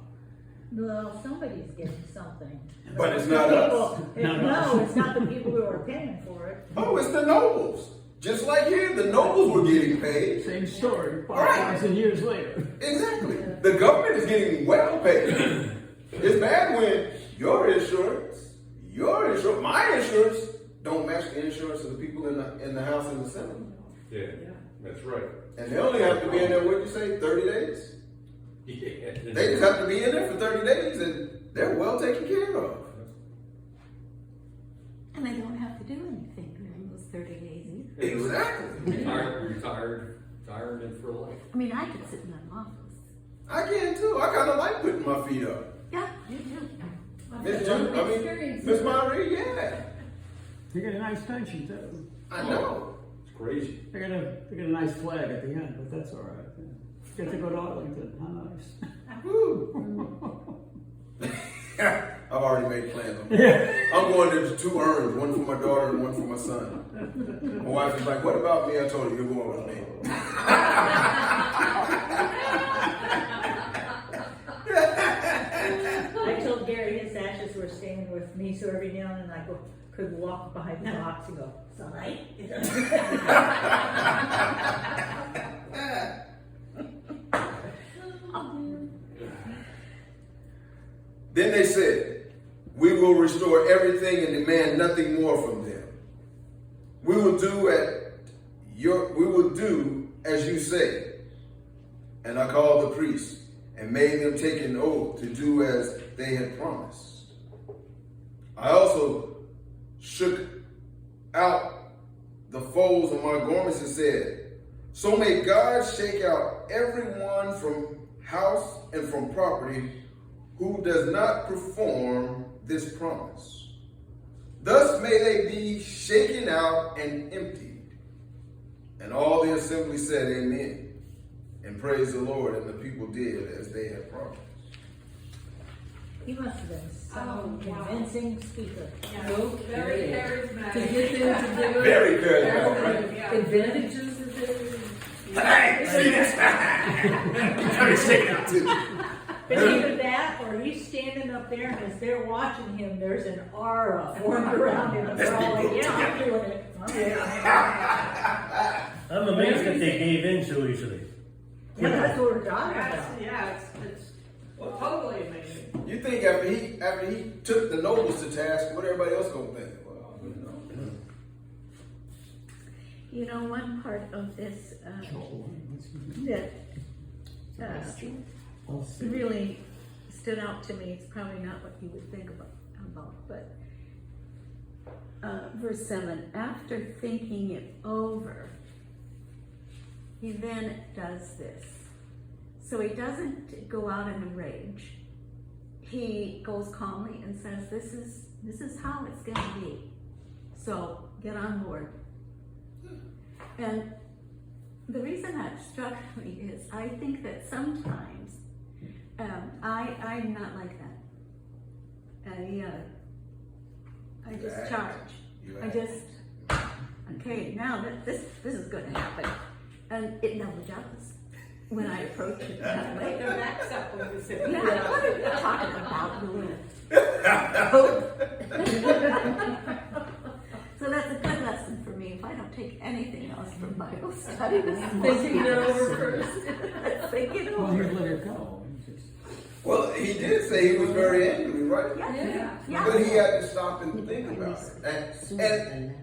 Well, somebody's getting something. But it's not us. No, it's not the people who are paying for it. Oh, it's the nobles. Just like here, the nobles were getting paid. Same story, Right. 5,000 years later. Exactly. The government is getting well paid. It's bad when your insurance, my insurance don't match the insurance of the people in the House and the Senate. Yeah, that's right. And they only have to be in there, what did you say, 30 days? Yeah. They just have to be in there for 30 days and they're well taken care of. And they don't have to do anything during those 30 days either. Exactly. Retirement for life. I mean, I could sit in an office. I can too. I kind of like putting my feet up. Yeah, you do. Miss Marie, yeah. You get a nice pension too. I know. It's crazy. They got a nice flag at the end, but that's all right. Get to go to Arlington. How nice. Woo. I've already made plans. I'm going there to 2 urns, one for my daughter and one for my son. My wife is like, what about me? I told her, you're going with me. I told Gary his ashes were staying with me, so every now and then I could walk behind the box and go, sorry. Then they said, we will restore everything and demand nothing more from them. We will do as you say. And I called the priests and made them take an oath to do as they had promised. I also shook out the folds of my garments and said, so may God shake out everyone from house and from property who does not perform this promise. Thus may they be shaken out and emptied. And all the assembly said, amen, and praised the Lord, and the people did as they had promised. He must have been some convincing speaker. Very charismatic. To get them to do it. Very charismatic, right? Yeah. Advantages of it. Hey, see this? Let me shake it out too. But either that, or he's standing up there, and as they're watching him, there's an aura formed around him. And they're all like, yeah, I'm doing it. I'm doing it. I'm amazed that they gave in so easily. Yeah, that's what we're talking about. Yeah, it's totally amazing. You think after he took the nobles to task, what everybody else gonna think? Well, You know, one part of this that really stood out to me. It's probably not what you would think about, but verse 7, after thinking it over, he then does this. So he doesn't go out in a rage. He goes calmly and says, this is how it's going to be. So get on board. And the reason that struck me is I think that sometimes I'm not like that. I just charge. I just, okay, now this is going to happen. And it never does when I approach it that way. Their backs up when you say, Yeah, what are you talking about, Louis? So that's a good lesson for me. If I don't take anything else from Bible study, thinking it over first. think it Well, you over. let it go. well, he did say he was very angry, right? Yeah. But he had to stop and think about it. And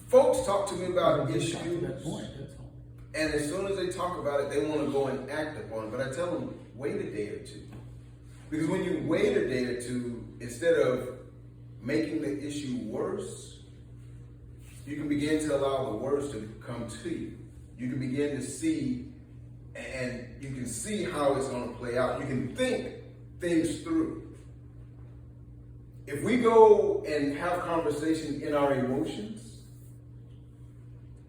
folks talk to me about issues, That point, that's all. and as soon as they talk about it, they want to go and act upon it. But I tell them, wait a day or two. Because when you wait a day or two, instead of making the issue worse, you can begin to allow the worst to come to you. You can begin to see, and you can see how it's going to play out. You can think things through. If we go and have conversations in our emotions,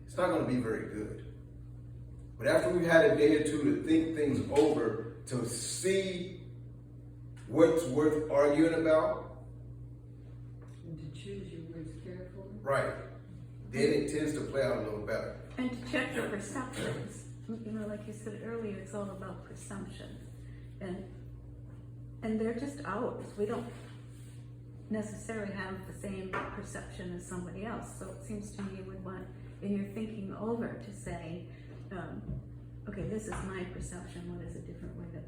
it's not going to be very good. But after we've had a day or two to think things over, to see what's worth arguing about, And to choose your words carefully. right, then it tends to play out a little better. And to check your perceptions. You know, like you said earlier, it's all about perception. And they're just ours. We don't necessarily have the same perception as somebody else. So it seems to me you would want, in your thinking over, to say, okay, this is my perception. What is a different way that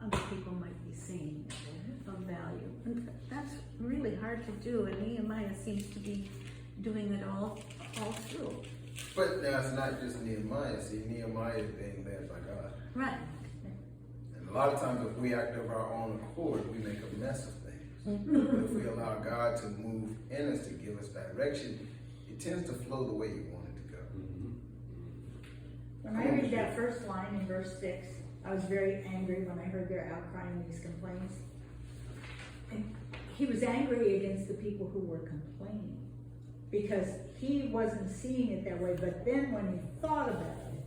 other people might be seeing of value? And that's really hard to do, and Nehemiah seems to be doing it all through. But now it's not just Nehemiah. See, Nehemiah is being led by God. Right. And a lot of times if we act of our own accord, we make a mess of things. But if we allow God to move in us, to give us direction, it tends to flow the way you want it to go. When I read that first line in verse 6, I was very angry when I heard their outcry and these complaints. And he was angry against the people who were complaining, because he wasn't seeing it that way. But then when he thought about it,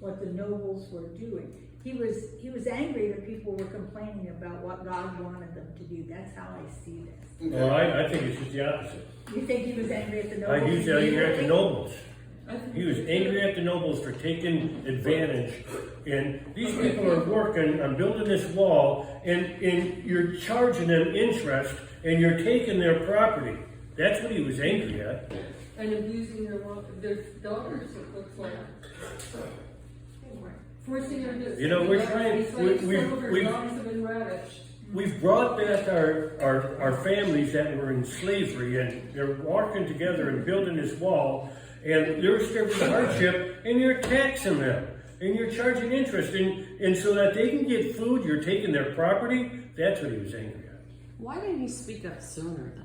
what the nobles were doing, he was angry that people were complaining about what God wanted them to do. That's how I see this. Well, I think it's just the opposite. You think he was angry at the nobles? He's angry at the nobles. He was angry at the nobles for taking advantage. And these people are working on building this wall, and you're charging them interest, and you're taking their property. That's what he was angry at. And abusing their daughters, it looks like. Forcing them to. You know, we're trying- Some of their we've- daughters have been ravished. We've brought back our families that were in slavery, and they're walking together and building this wall, and they're experiencing hardship, and you're taxing them, and you're charging interest, and so that they can get food, you're taking their property. That's what he was angry at. Why didn't he speak up sooner, though?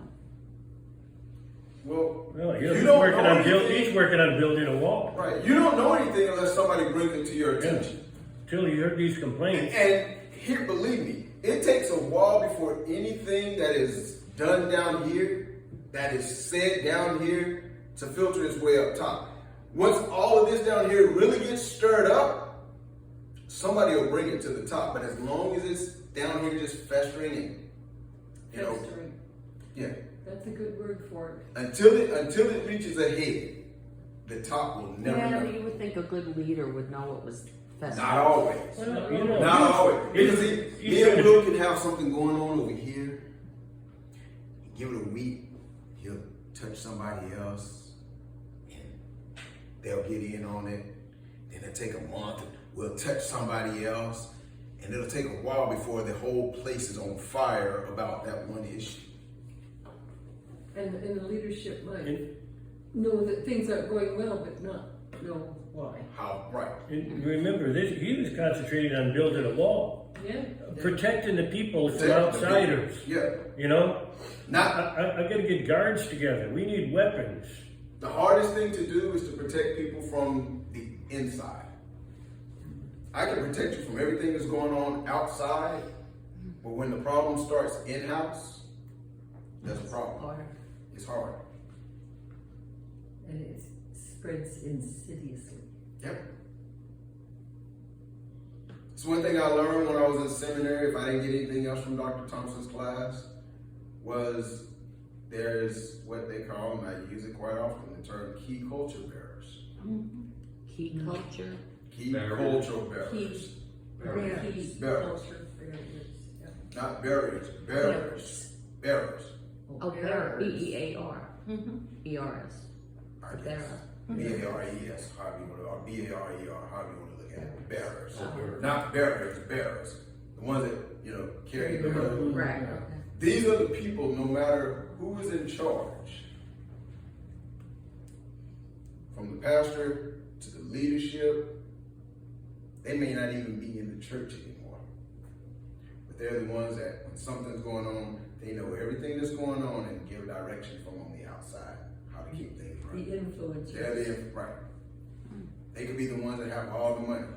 Well, He's you don't working know on anything. he's working on building a wall. Right. You don't know anything unless somebody brings it to your attention. Till he heard these complaints. And here, believe me, it takes a while before anything that is done down here, that is said down here, to filter its way up top. Once all of this down here really gets stirred up, somebody will bring it to the top. But as long as it's down here just festering and, you know, Festering. yeah, That's a good word for it. until it reaches a head, the top will never Yeah, know. but you would think a good leader would know what was festering. Not always. Well, you know, Not always. Because he me and said- Will can have something going on over here. Give it a week, he'll touch somebody else, and they'll get in on it. Then it'll take a month, we'll touch somebody else, and it'll take a while before the whole place is on fire about that one issue. And the leadership might And- know that things aren't going well, but not know why. How, right. And remember, he was concentrating on building a wall, Yeah. protecting the people from Protect the people. outsiders. Yeah. You know, Not I got to get guards together. We need weapons. the hardest thing to do is to protect people from the inside. I can protect you from everything that's going on outside, but when the problem starts in-house, that's a problem. Hard. It's hard. And it spreads insidiously. Yep. It's one thing I learned when I was in seminary, if I didn't get anything else from Dr. Thompson's class, was there's what they call, and I use it quite often, the term key culture bearers. Key culture. Key Bearers. cultural bearers. Key. Bearers. Key Bearers. culture barriers. Yeah. Not barriers, bearers. Bearers. Oh, bearer. B-E-A-R. E-R-S. I guess. Bearer. B-A-R-E-S, however you want to, or B-A-R-E-R, however you want to look at it. Bearers. Not barriers, bearers. The ones that, you know, carry the load. Right. Okay. These are the people, no matter who is in charge, from the pastor to the leadership, they may not even be in the church anymore. But they're the ones that when something's going on, they know everything that's going on and give direction from on the outside, how to keep things The running. influencers. They're right. They could be the ones that have all the money.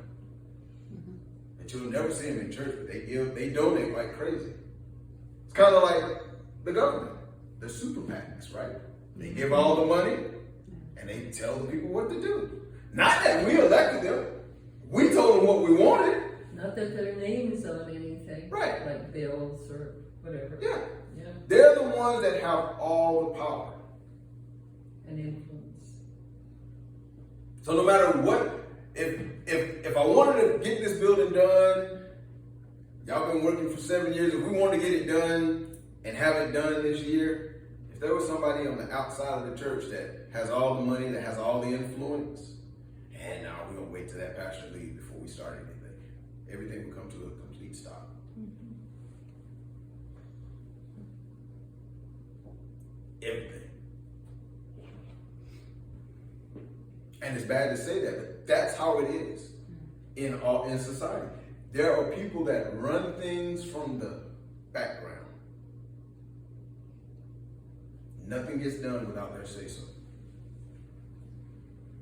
But you'll never see them in church, but they donate like crazy. It's kind of like the government, the super PACs, right? They give all the money and they tell the people what to do. Not that we elected them. We told them what we wanted. Not that their name's on anything. Right. Like bills or whatever. Yeah. Yeah. They're the ones that have all the power. And influence. So no matter what, if I wanted to get this building done, y'all been working for 7 years, if we wanted to get it done and have it done this year, if there was somebody on the outside of the church that has all the money, that has all the influence, and now we're gonna wait till that pastor leaves before we start anything. Everything will come to a complete stop. Everything. And it's bad to say that, but that's how it is in society. There are people that run things from the background. Nothing gets done without their say-so.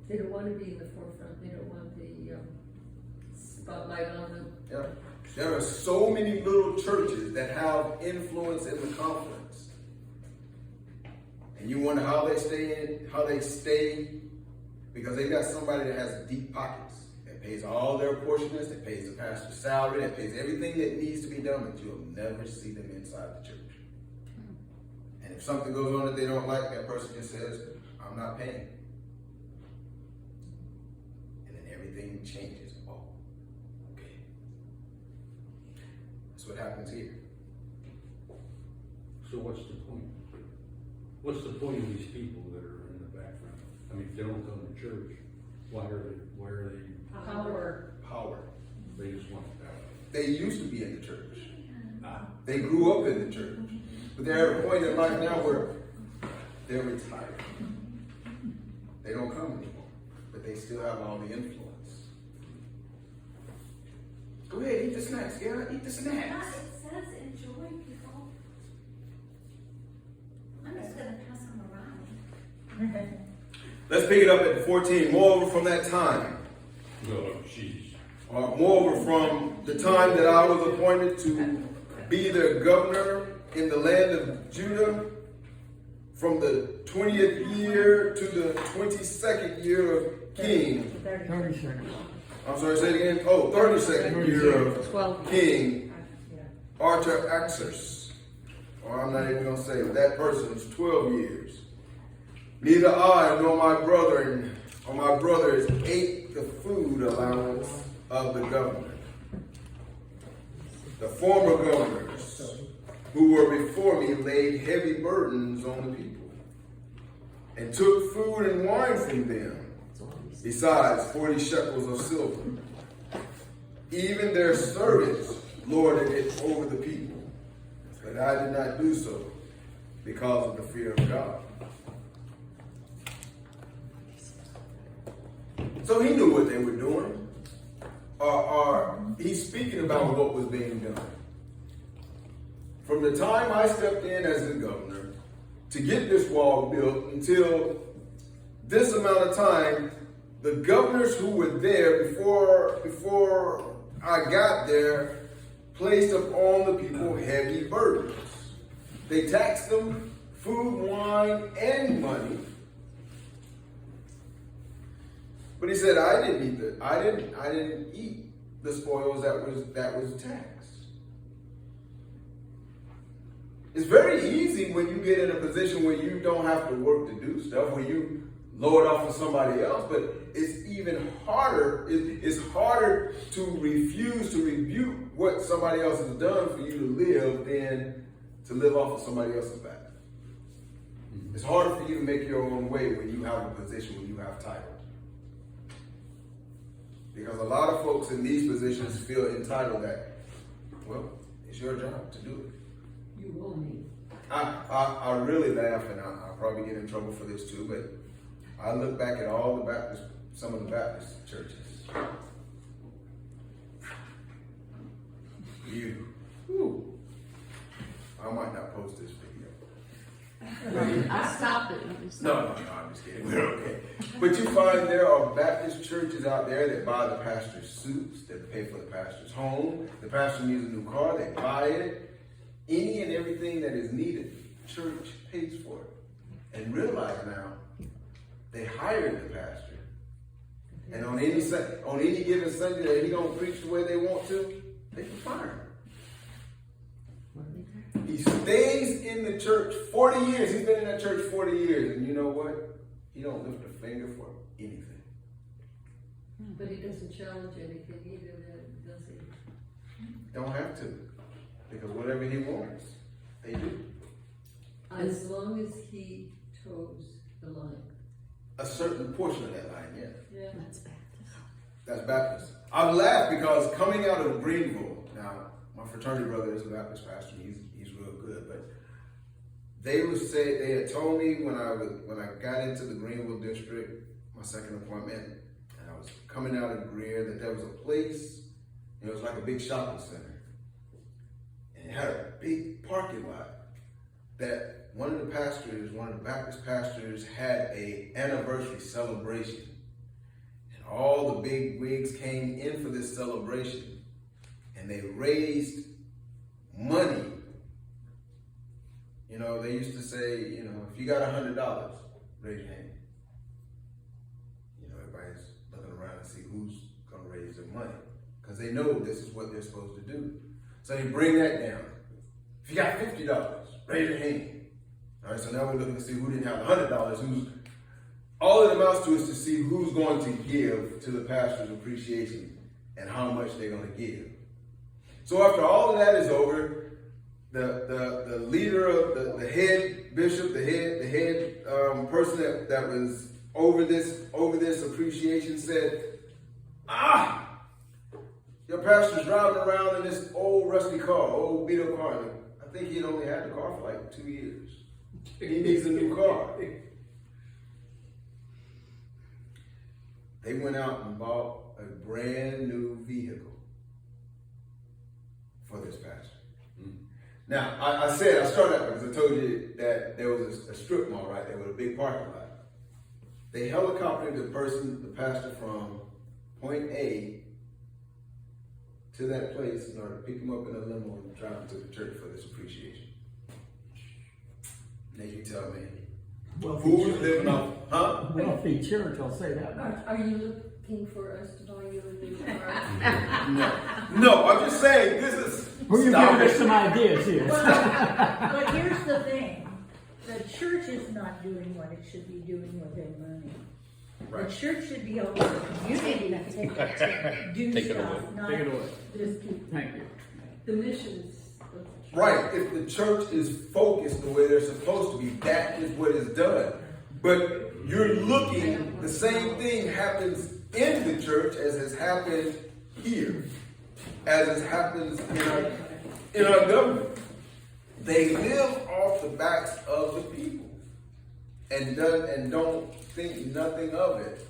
They don't want to be in the forefront. They don't want the spotlight on them. Yeah. There are so many little churches that have influence in the conference. And you wonder how they stay, because they got somebody that has deep pockets, that pays all their apportionments, that pays the pastor's salary, that pays everything that needs to be done, but you'll never see them inside the church. And if something goes on that they don't like, that person just says, I'm not paying. And then everything changes. Oh, okay. That's what happens here. So what's the point? What's the point of these people that are in the background? I mean, if they don't come to church, why are they? Power. They just want power. They used to be in the church. They grew up in the church. But they're at a point in life now where they're retired. They don't come anymore. But they still have all the influence. Go ahead, eat the snacks. Yeah, eat the snacks. It says enjoy people. I'm just gonna pass them around. Let's pick it up at 14. Moreover, from that time. Oh, jeez. Moreover, from the time that I was appointed to be their governor in the land of Judah, from the 20th year to the 22nd year of King. 30 seconds. I'm sorry, say it again. Oh, 32nd year of 12. King Artaxerxes. Or I'm not even going to say it. That person's 12 years. Neither I nor my brother or my brothers ate the food allowance of the governor. The former governors who were before me laid heavy burdens on the people and took food and wine from them, besides 40 shekels of silver. Even their servants lorded it over the people, but I did not do so because of the fear of God. So he knew what they were doing. He's speaking about what was being done. From the time I stepped in as the governor to get this wall built until this amount of time, the governors who were there before I got there placed upon the people heavy burdens. They taxed them food, wine, and money. But he said, I didn't eat the spoils that was taxed. It's very easy when you get in a position where you don't have to work to do stuff, where you load off of somebody else, but it's even harder. It's harder to refuse to rebuke what somebody else has done for you to live than to live off of somebody else's back. It's harder for you to make your own way when you have a position, when you have title. Because a lot of folks in these positions feel entitled that, well, it's your job to do it. You will need. I really laugh, and I'll probably get in trouble for this too, but I look back at all the some of the Baptist churches. I might not post this video. I'll stop it. No, I'm just kidding. We're okay. But you find there are Baptist churches out there that buy the pastor's suits, that pay for the pastor's home. The pastor needs a new car, they buy it. Any and everything that is needed, the church pays for it. And realize now, they hired the pastor. And on any given Sunday that he don't preach the way they want to, they can fire him. He stays in the church 40 years. He's been in that church 40 years. And you know what? He don't lift a finger for anything. But he doesn't challenge anything either, does he? Don't have to. Because whatever he wants, they do. As long as he toes the line. A certain portion of that line, yes. Yeah. That's Baptist. That's Baptist. I laugh because coming out of Greenville, now my fraternity brother is a Baptist pastor. He's real good, but they had told me when I got into the Greenville district, my second appointment, and I was coming out of Greer, that there was a place, it was like a big shopping center, and it had a big parking lot that one of the Baptist pastors had a anniversary celebration. And all the big wigs came in for this celebration. And they raised money. You know, they used to say, you know, if you got $100, raise your hand. You know, everybody's looking around to see who's going to raise their money. Because they know this is what they're supposed to do. So they bring that down. If you got $50, raise your hand. All right, so now we're looking to see who didn't have $100. All it amounts to is to see who's going to give to the pastor's appreciation and how much they're going to give. So after all of that is over, the leader of the head bishop, the head person that was over this appreciation said, your pastor's driving around in this old rusty car, old beat up car. I think he'd only had the car for like 2 years. He needs a new car. They went out and bought a brand new vehicle for this pastor. Now, I started out because I told you that there was a strip mall right there with a big parking lot. They helicoptered the pastor from point A to that place in order to pick him up in a limo and drive him to the church for this appreciation. Now you tell me, who's living off, huh? Wealthy church, I'll say that much. Are you looking for us to buy you a new car? No, I'm just saying, this is... Well, you're giving us some ideas here. But here's the thing, the church is not doing what it should be doing with their money. Right. The church should be able to community to do stuff, not Take it away. just keep. Thank you. The missions. Right, if the church is focused the way they're supposed to be, that is what is done. But you're looking, the same thing happens in the church as has happened here, as it happens in our government. They live off the backs of the people and don't think nothing of it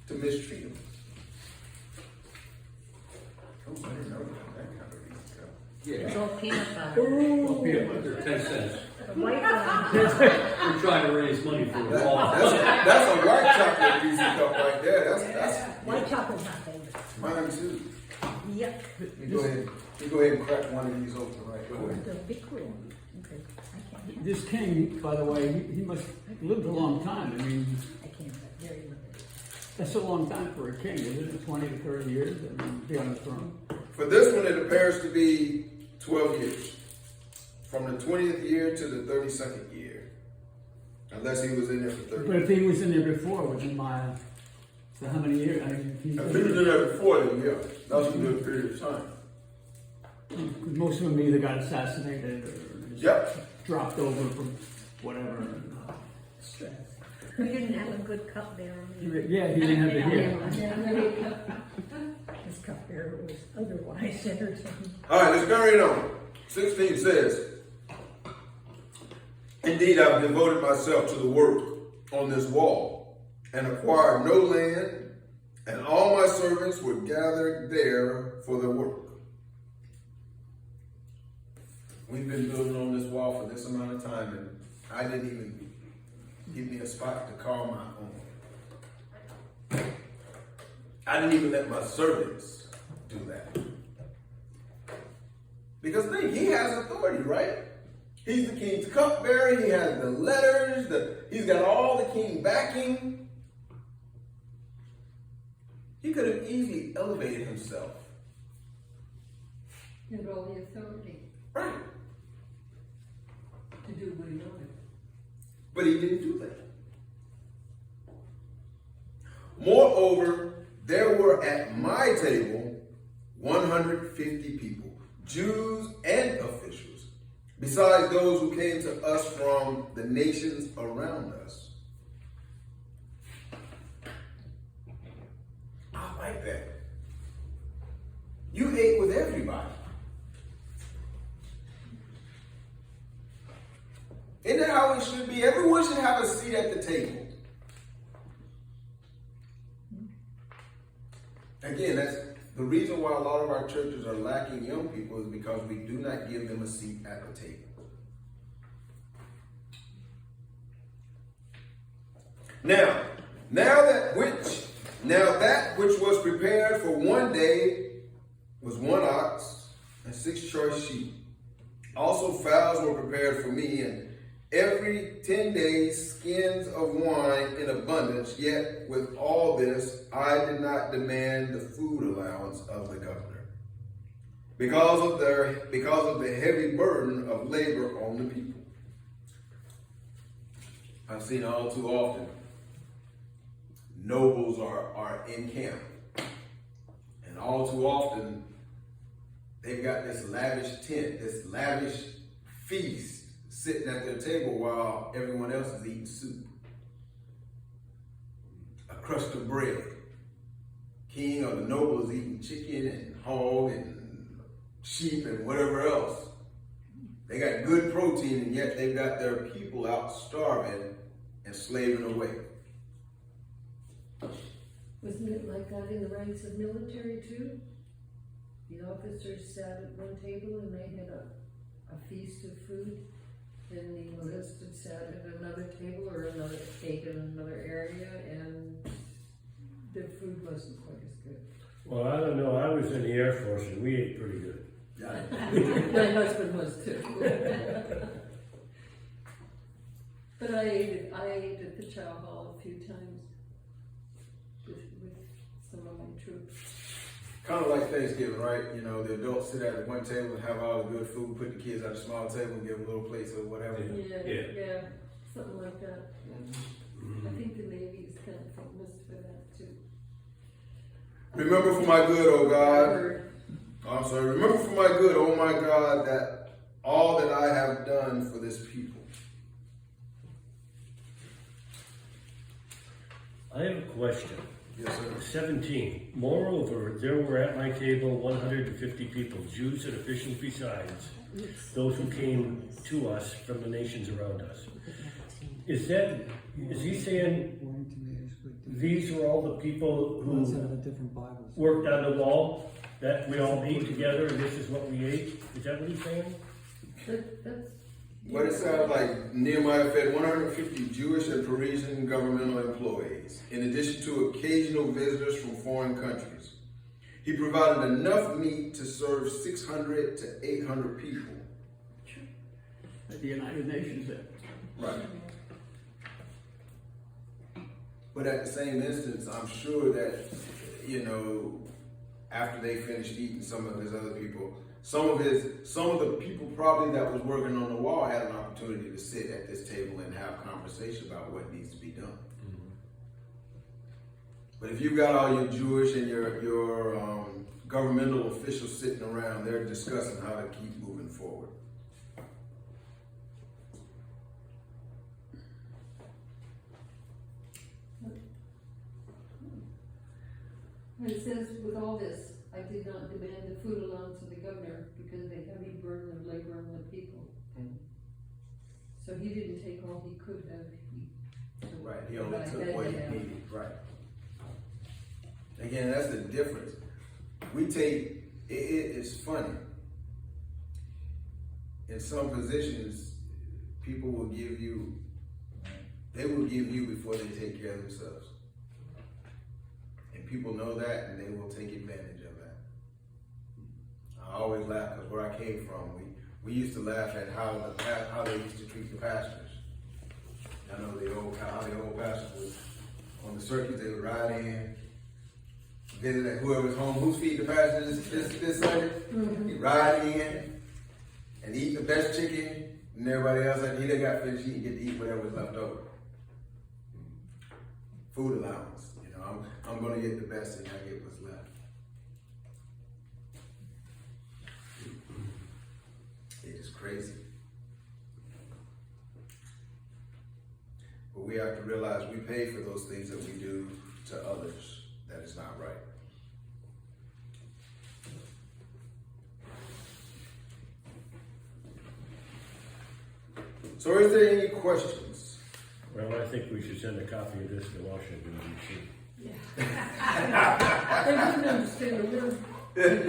to mistreat them. Oh, I didn't know that kind of reason. It's all peanut butter. Well, peanut butter, 10 cents. White one. We're trying to raise money for the wall. That's a white chocolate Reese's cup right there. That's White chocolate's my favorite. mine too. Yep. You go ahead and crack one of these open, right? Go ahead. The big one. Okay. I can't. This king, by the way, he must have lived a long time. I mean, I can't. Very limited. that's a long time for a king, isn't it? 20 to 30 years, I mean, be on the throne. For this one, it appears to be 12 years. From the 20th year to the 32nd year. Unless he was in there for 30 But if he was in there before with Nehemiah, so how many years? I mean, If he was in there before, then yeah. That was a good period of time. because most of them either got assassinated or just dropped over from whatever. Stress. We didn't have a good cupbearer. Yeah, he didn't have the hair. His cupbearer was otherwise entertaining. All right, let's carry on. 16 says, indeed, I've devoted myself to the work on this wall and acquired no land, and all my servants were gathered there for the work. we've been building on this wall for this amount of time, and I didn't even give me a spot to call my own. I didn't even let my servants do that. Because think, he has authority, right? He's the king's cupbearer, he has the letters, he's got all the king backing. He could have easily elevated himself. And all the authority Right. to do what he wanted. But he didn't do that. Moreover, there were at my table 150 people, Jews and officials, besides those who came to us from the nations around us. I like that. You ate with everybody. Isn't that how it should be? Everyone should have a seat at the table. Again, that's the reason why a lot of our churches are lacking young people, is because we do not give them a seat at the table. Now that which was prepared for one day was 1 ox and 6 choice sheep. Also fowls were prepared for me, and every 10 days skins of wine in abundance. Yet with all this, I did not demand the food allowance of the governor, because of the heavy burden of labor on the people. I've seen all too often, nobles are in camp, and all too often they've got this lavish tent, this lavish feast sitting at their table while everyone else is eating soup, a crust of bread. King or the noble is eating chicken and hog and sheep and whatever else. They got good protein, and yet they've got their people out starving and slaving away. Wasn't it like that in the ranks of military too? The officers sat at one table and they had a feast of food, and the enlisted sat at another table or ate in another area, and the food wasn't quite as good. Well, I don't know, I was in the Air Force and we ate pretty good. My husband was too. But I ate at the chow hall a few times with some of my troops. Kind of like Thanksgiving, right? You know, the adults sit at one table and have all the good food, put the kids at a small table and give them little plates or whatever. Yeah, something like that. I think the Navy is kind of famous for that too. Remember for my good, oh God. I'm sorry. Remember for my good, oh my God, that all that I have done for this people. I have a question. Yes, sir. 17. Moreover, there were at my table 150 people, Jews and officials besides, those who came to us from the nations around us. Is he saying these were all the people who worked on the wall, that we all ate together and this is what we ate? Is that what he's saying? What it sounds like, Nehemiah fed 150 Jewish and Parisian governmental employees, in addition to occasional visitors from foreign countries. He provided enough meat to serve 600 to 800 people. At the United Nations there. Right. But at the same instance, I'm sure that, you know, after they finished eating some of his other people, some of the people probably that was working on the wall had an opportunity to sit at this table and have conversation about what needs to be done. Mm-hmm. But if you've got all your Jewish and your governmental officials sitting around, they're discussing how to keep moving forward. And it says, with all this, I did not demand the food allowance of the governor because of the heavy burden of labor on the people. Mm-hmm. So he didn't take all he could have. Right, he only took what he needed. Right. Again, that's the difference. We take, it's funny. in some positions, people will give you, they will give you before they take care of themselves. And people know that, and they will take advantage of that. I always laugh because where I came from, we used to laugh at how they used to treat the pastors. I know how the old pastors would, on the circuit, they would ride in, visit at whoever's home, who's feeding the pastors this Sunday, he'd ride in and eat the best chicken, and everybody else, like, he done got finished, he can get to eat whatever was left over. Food allowance, you know, I'm gonna get the best and I get what's left. It is crazy. But we have to realize we pay for those things that we do to others. That is not right. So is there any questions? Well, I think we should send a copy of this to Washington, D.C. They wouldn't understand a word. And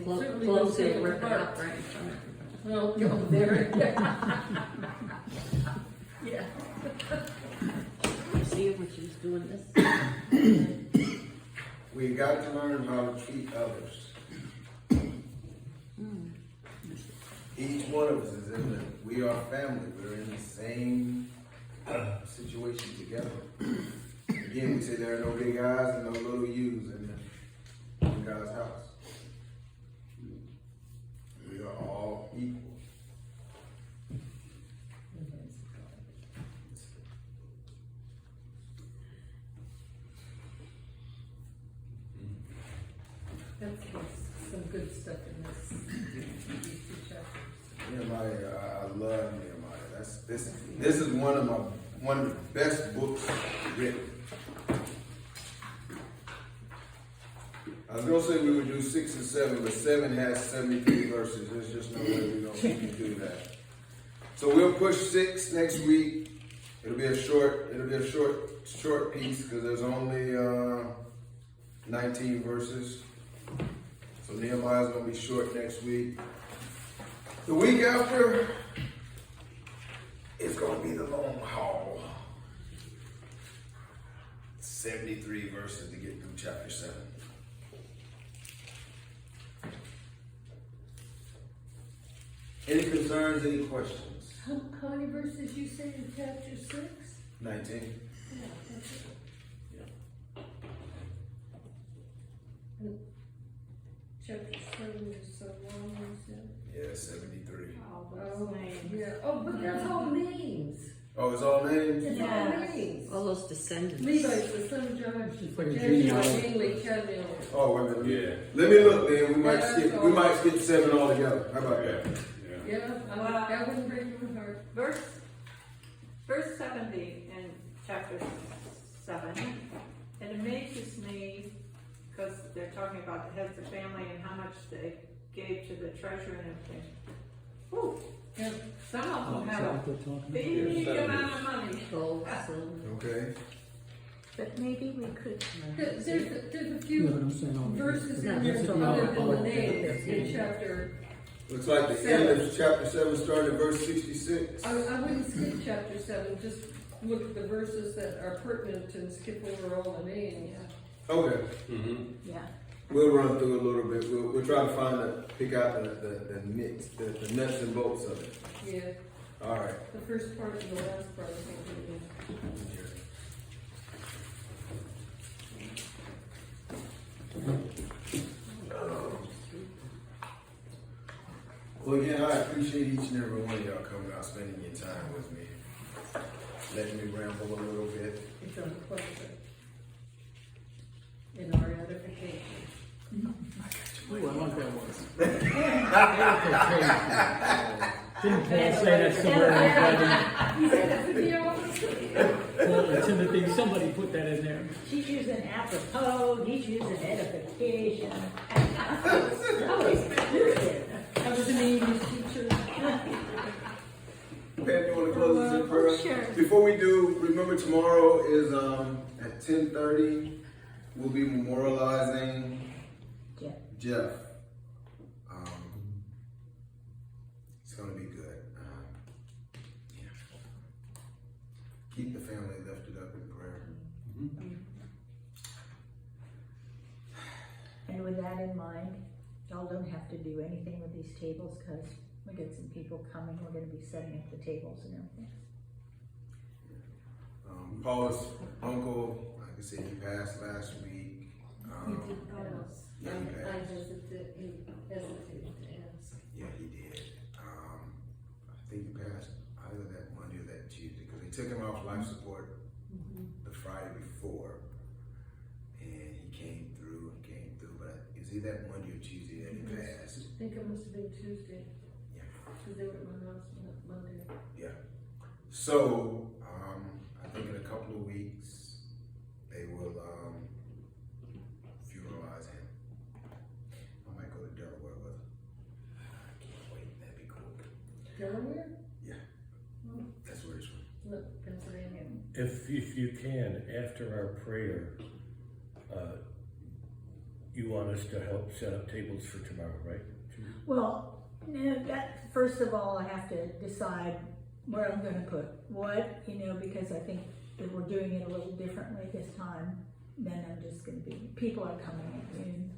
they certainly wouldn't Close say it, it rip it apart. up right in front of you. Well, go there. Yeah. You see what she's doing this? We got to learn how to treat others. Each one of us is we are family. We're in the same situation together. Again, we say there are no big eyes and no little U's in God's house. We are all equal. That's some good stuff in these two chapters. Nehemiah, I love Nehemiah. This is one of the best books written. I was gonna say we would do 6 and 7, but 7 has 73 verses. There's just no way we can do that. So we'll push 6 next week. It'll be a short piece because there's only 19 verses. So Nehemiah's gonna be short next week. The week after, it's gonna be the long haul. 73 verses to get through chapter 7. Any concerns, any questions? How many verses you say in chapter 6? 19. Yeah, that's it. And chapter 7 is so long, you said? Yeah, 73. Oh, yeah. Oh, but that's all names. Oh, it's all names? It's all names. All those descendants. Levi's the son of John. Put a Jeshua, genealogy. Bingley, Cadmiel. Oh, wait a minute. Yeah. Let me look, man. We Yeah, might skip 7 altogether. How about that? Yeah, that wouldn't break my heart. Verse 70 in chapter 7, it amazes me because they're talking about the heads of family and how much they gave to the treasure and everything. Whew. Yeah. Some of them Is have that a what they're talking about? big Yeah, amount of money. Gold, silver. Okay. But maybe we could, There's a You know what few I'm saying? verses in No, there that's other all- than the all- names in chapter. Looks like the end of chapter 7 starting at verse 66. I wouldn't skip chapter 7, just look at the verses that are pertinent and skip over all the names. Okay. yeah. We'll run through a little bit. We'll try to pick out the nuts and bolts of it. Yeah, All right. the first part and the last part, I think it is. Well, again, I appreciate each and every one of y'all coming out, spending your time with me, letting me ramble a little bit. It's a pleasure. In our edification. Ooh, I like that one. Didn't Paul say that somewhere in He said that's the deal. Paul and Timothy, somebody put that in there. She's using apropos, he's using edification. I was an English teacher. Pat, you want to close this in prayer? Sure. Before we do, remember tomorrow is at 10:30. We'll be memorializing Jeff. keep the family lifted up in prayer. And with that in mind, y'all don't have to do anything with these tables, because we get some people coming, we're gonna be setting up the tables and everything. Paul's uncle, like I said, he passed last week. He did pass. Yeah, he I passed. hesitated to ask. Yeah, he did. I think he passed either that Monday or that Tuesday, because they took him off life support the Friday before, and he came through. But is he that Monday or Tuesday that he passed? I think it must have been Tuesday, Yeah. because they were at my house on Monday. Yeah. So, I think in a couple of weeks, they will funeralize him. I might go to Delaware with him. I can't wait. That'd be cool. Delaware? Yeah. That's where it's from. Look, Pennsylvania. If you can, after our prayer, you want us to help set up tables for tomorrow, right? Well, no, first of all, I have to decide where I'm gonna put what, because I think that we're doing it a little differently this time. Then I'm just gonna be, people are coming at noon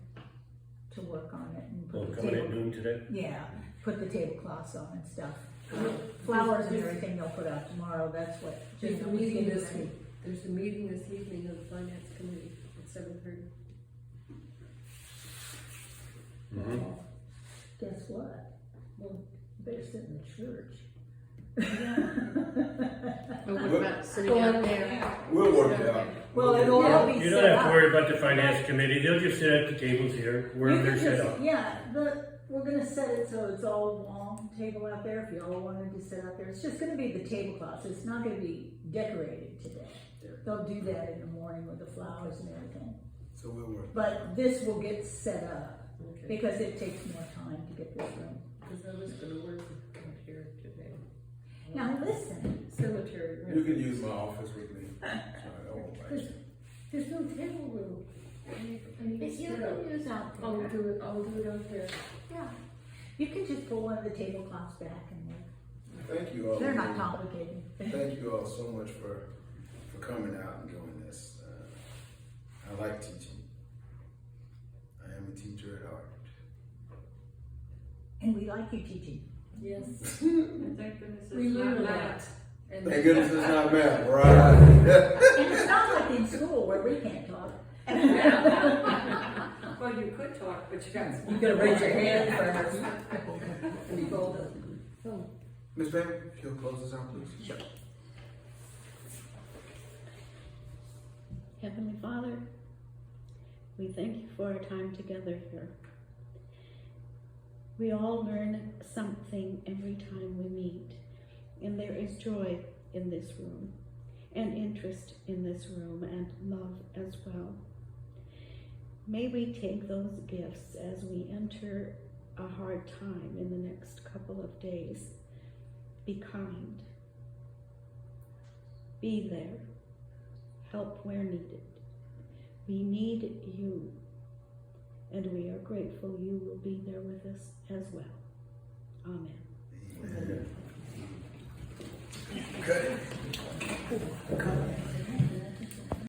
to work on it and Well, put the coming at table. noon today? Yeah, put the tablecloths on and stuff. Flowers and everything they'll put out tomorrow, that's what. There's a Gina was meeting giving this me. week. There's a meeting this evening of the finance committee at 7:30. Guess what? Well, better sit in the church. Or what about sitting out there? We'll work it out. Well, it'll all be You set don't have up. to worry about the finance committee, they'll just sit at the tables here, wherever You they're can set just- up. Yeah, we're gonna set it so it's all a long table out there, if y'all wanted to sit out there. It's just gonna be the tablecloths, it's not gonna be decorated today. They'll do that in the morning with the flowers and everything. So we'll work. But this will get set up, Okay. because it takes more time to get this done. Because I was gonna work out here today. Now, listen, Cemetery. You can use my office with me. Sorry, I won't bite you. There's no table room. I need to if you set up. can use out I'll there, do it out there. yeah. You can just pull one of the tablecloths back and work. Thank you all. They're not complicated. Thank you all so much for coming out and doing this. I like teaching. I am a teacher at heart. And we like you teaching. Yes. And thank goodness We it's learn not a that. lot. And Thank goodness it's not math, right? And it's not like in school where we can't talk. Well, you could talk, but you got. You gotta raise your hand first. And you go to, Miss Pam, if you'll close us out, please. Sure. Heavenly Father, we thank you for our time together here. We all learn something every time we meet, and there is joy in this room, and interest in this room, and love as well. May we take those gifts as we enter a hard time in the next couple of days. Be kind. Be there. Help where needed. We need you, and we are grateful you will be there with us as well. Amen. Amen. Cut it.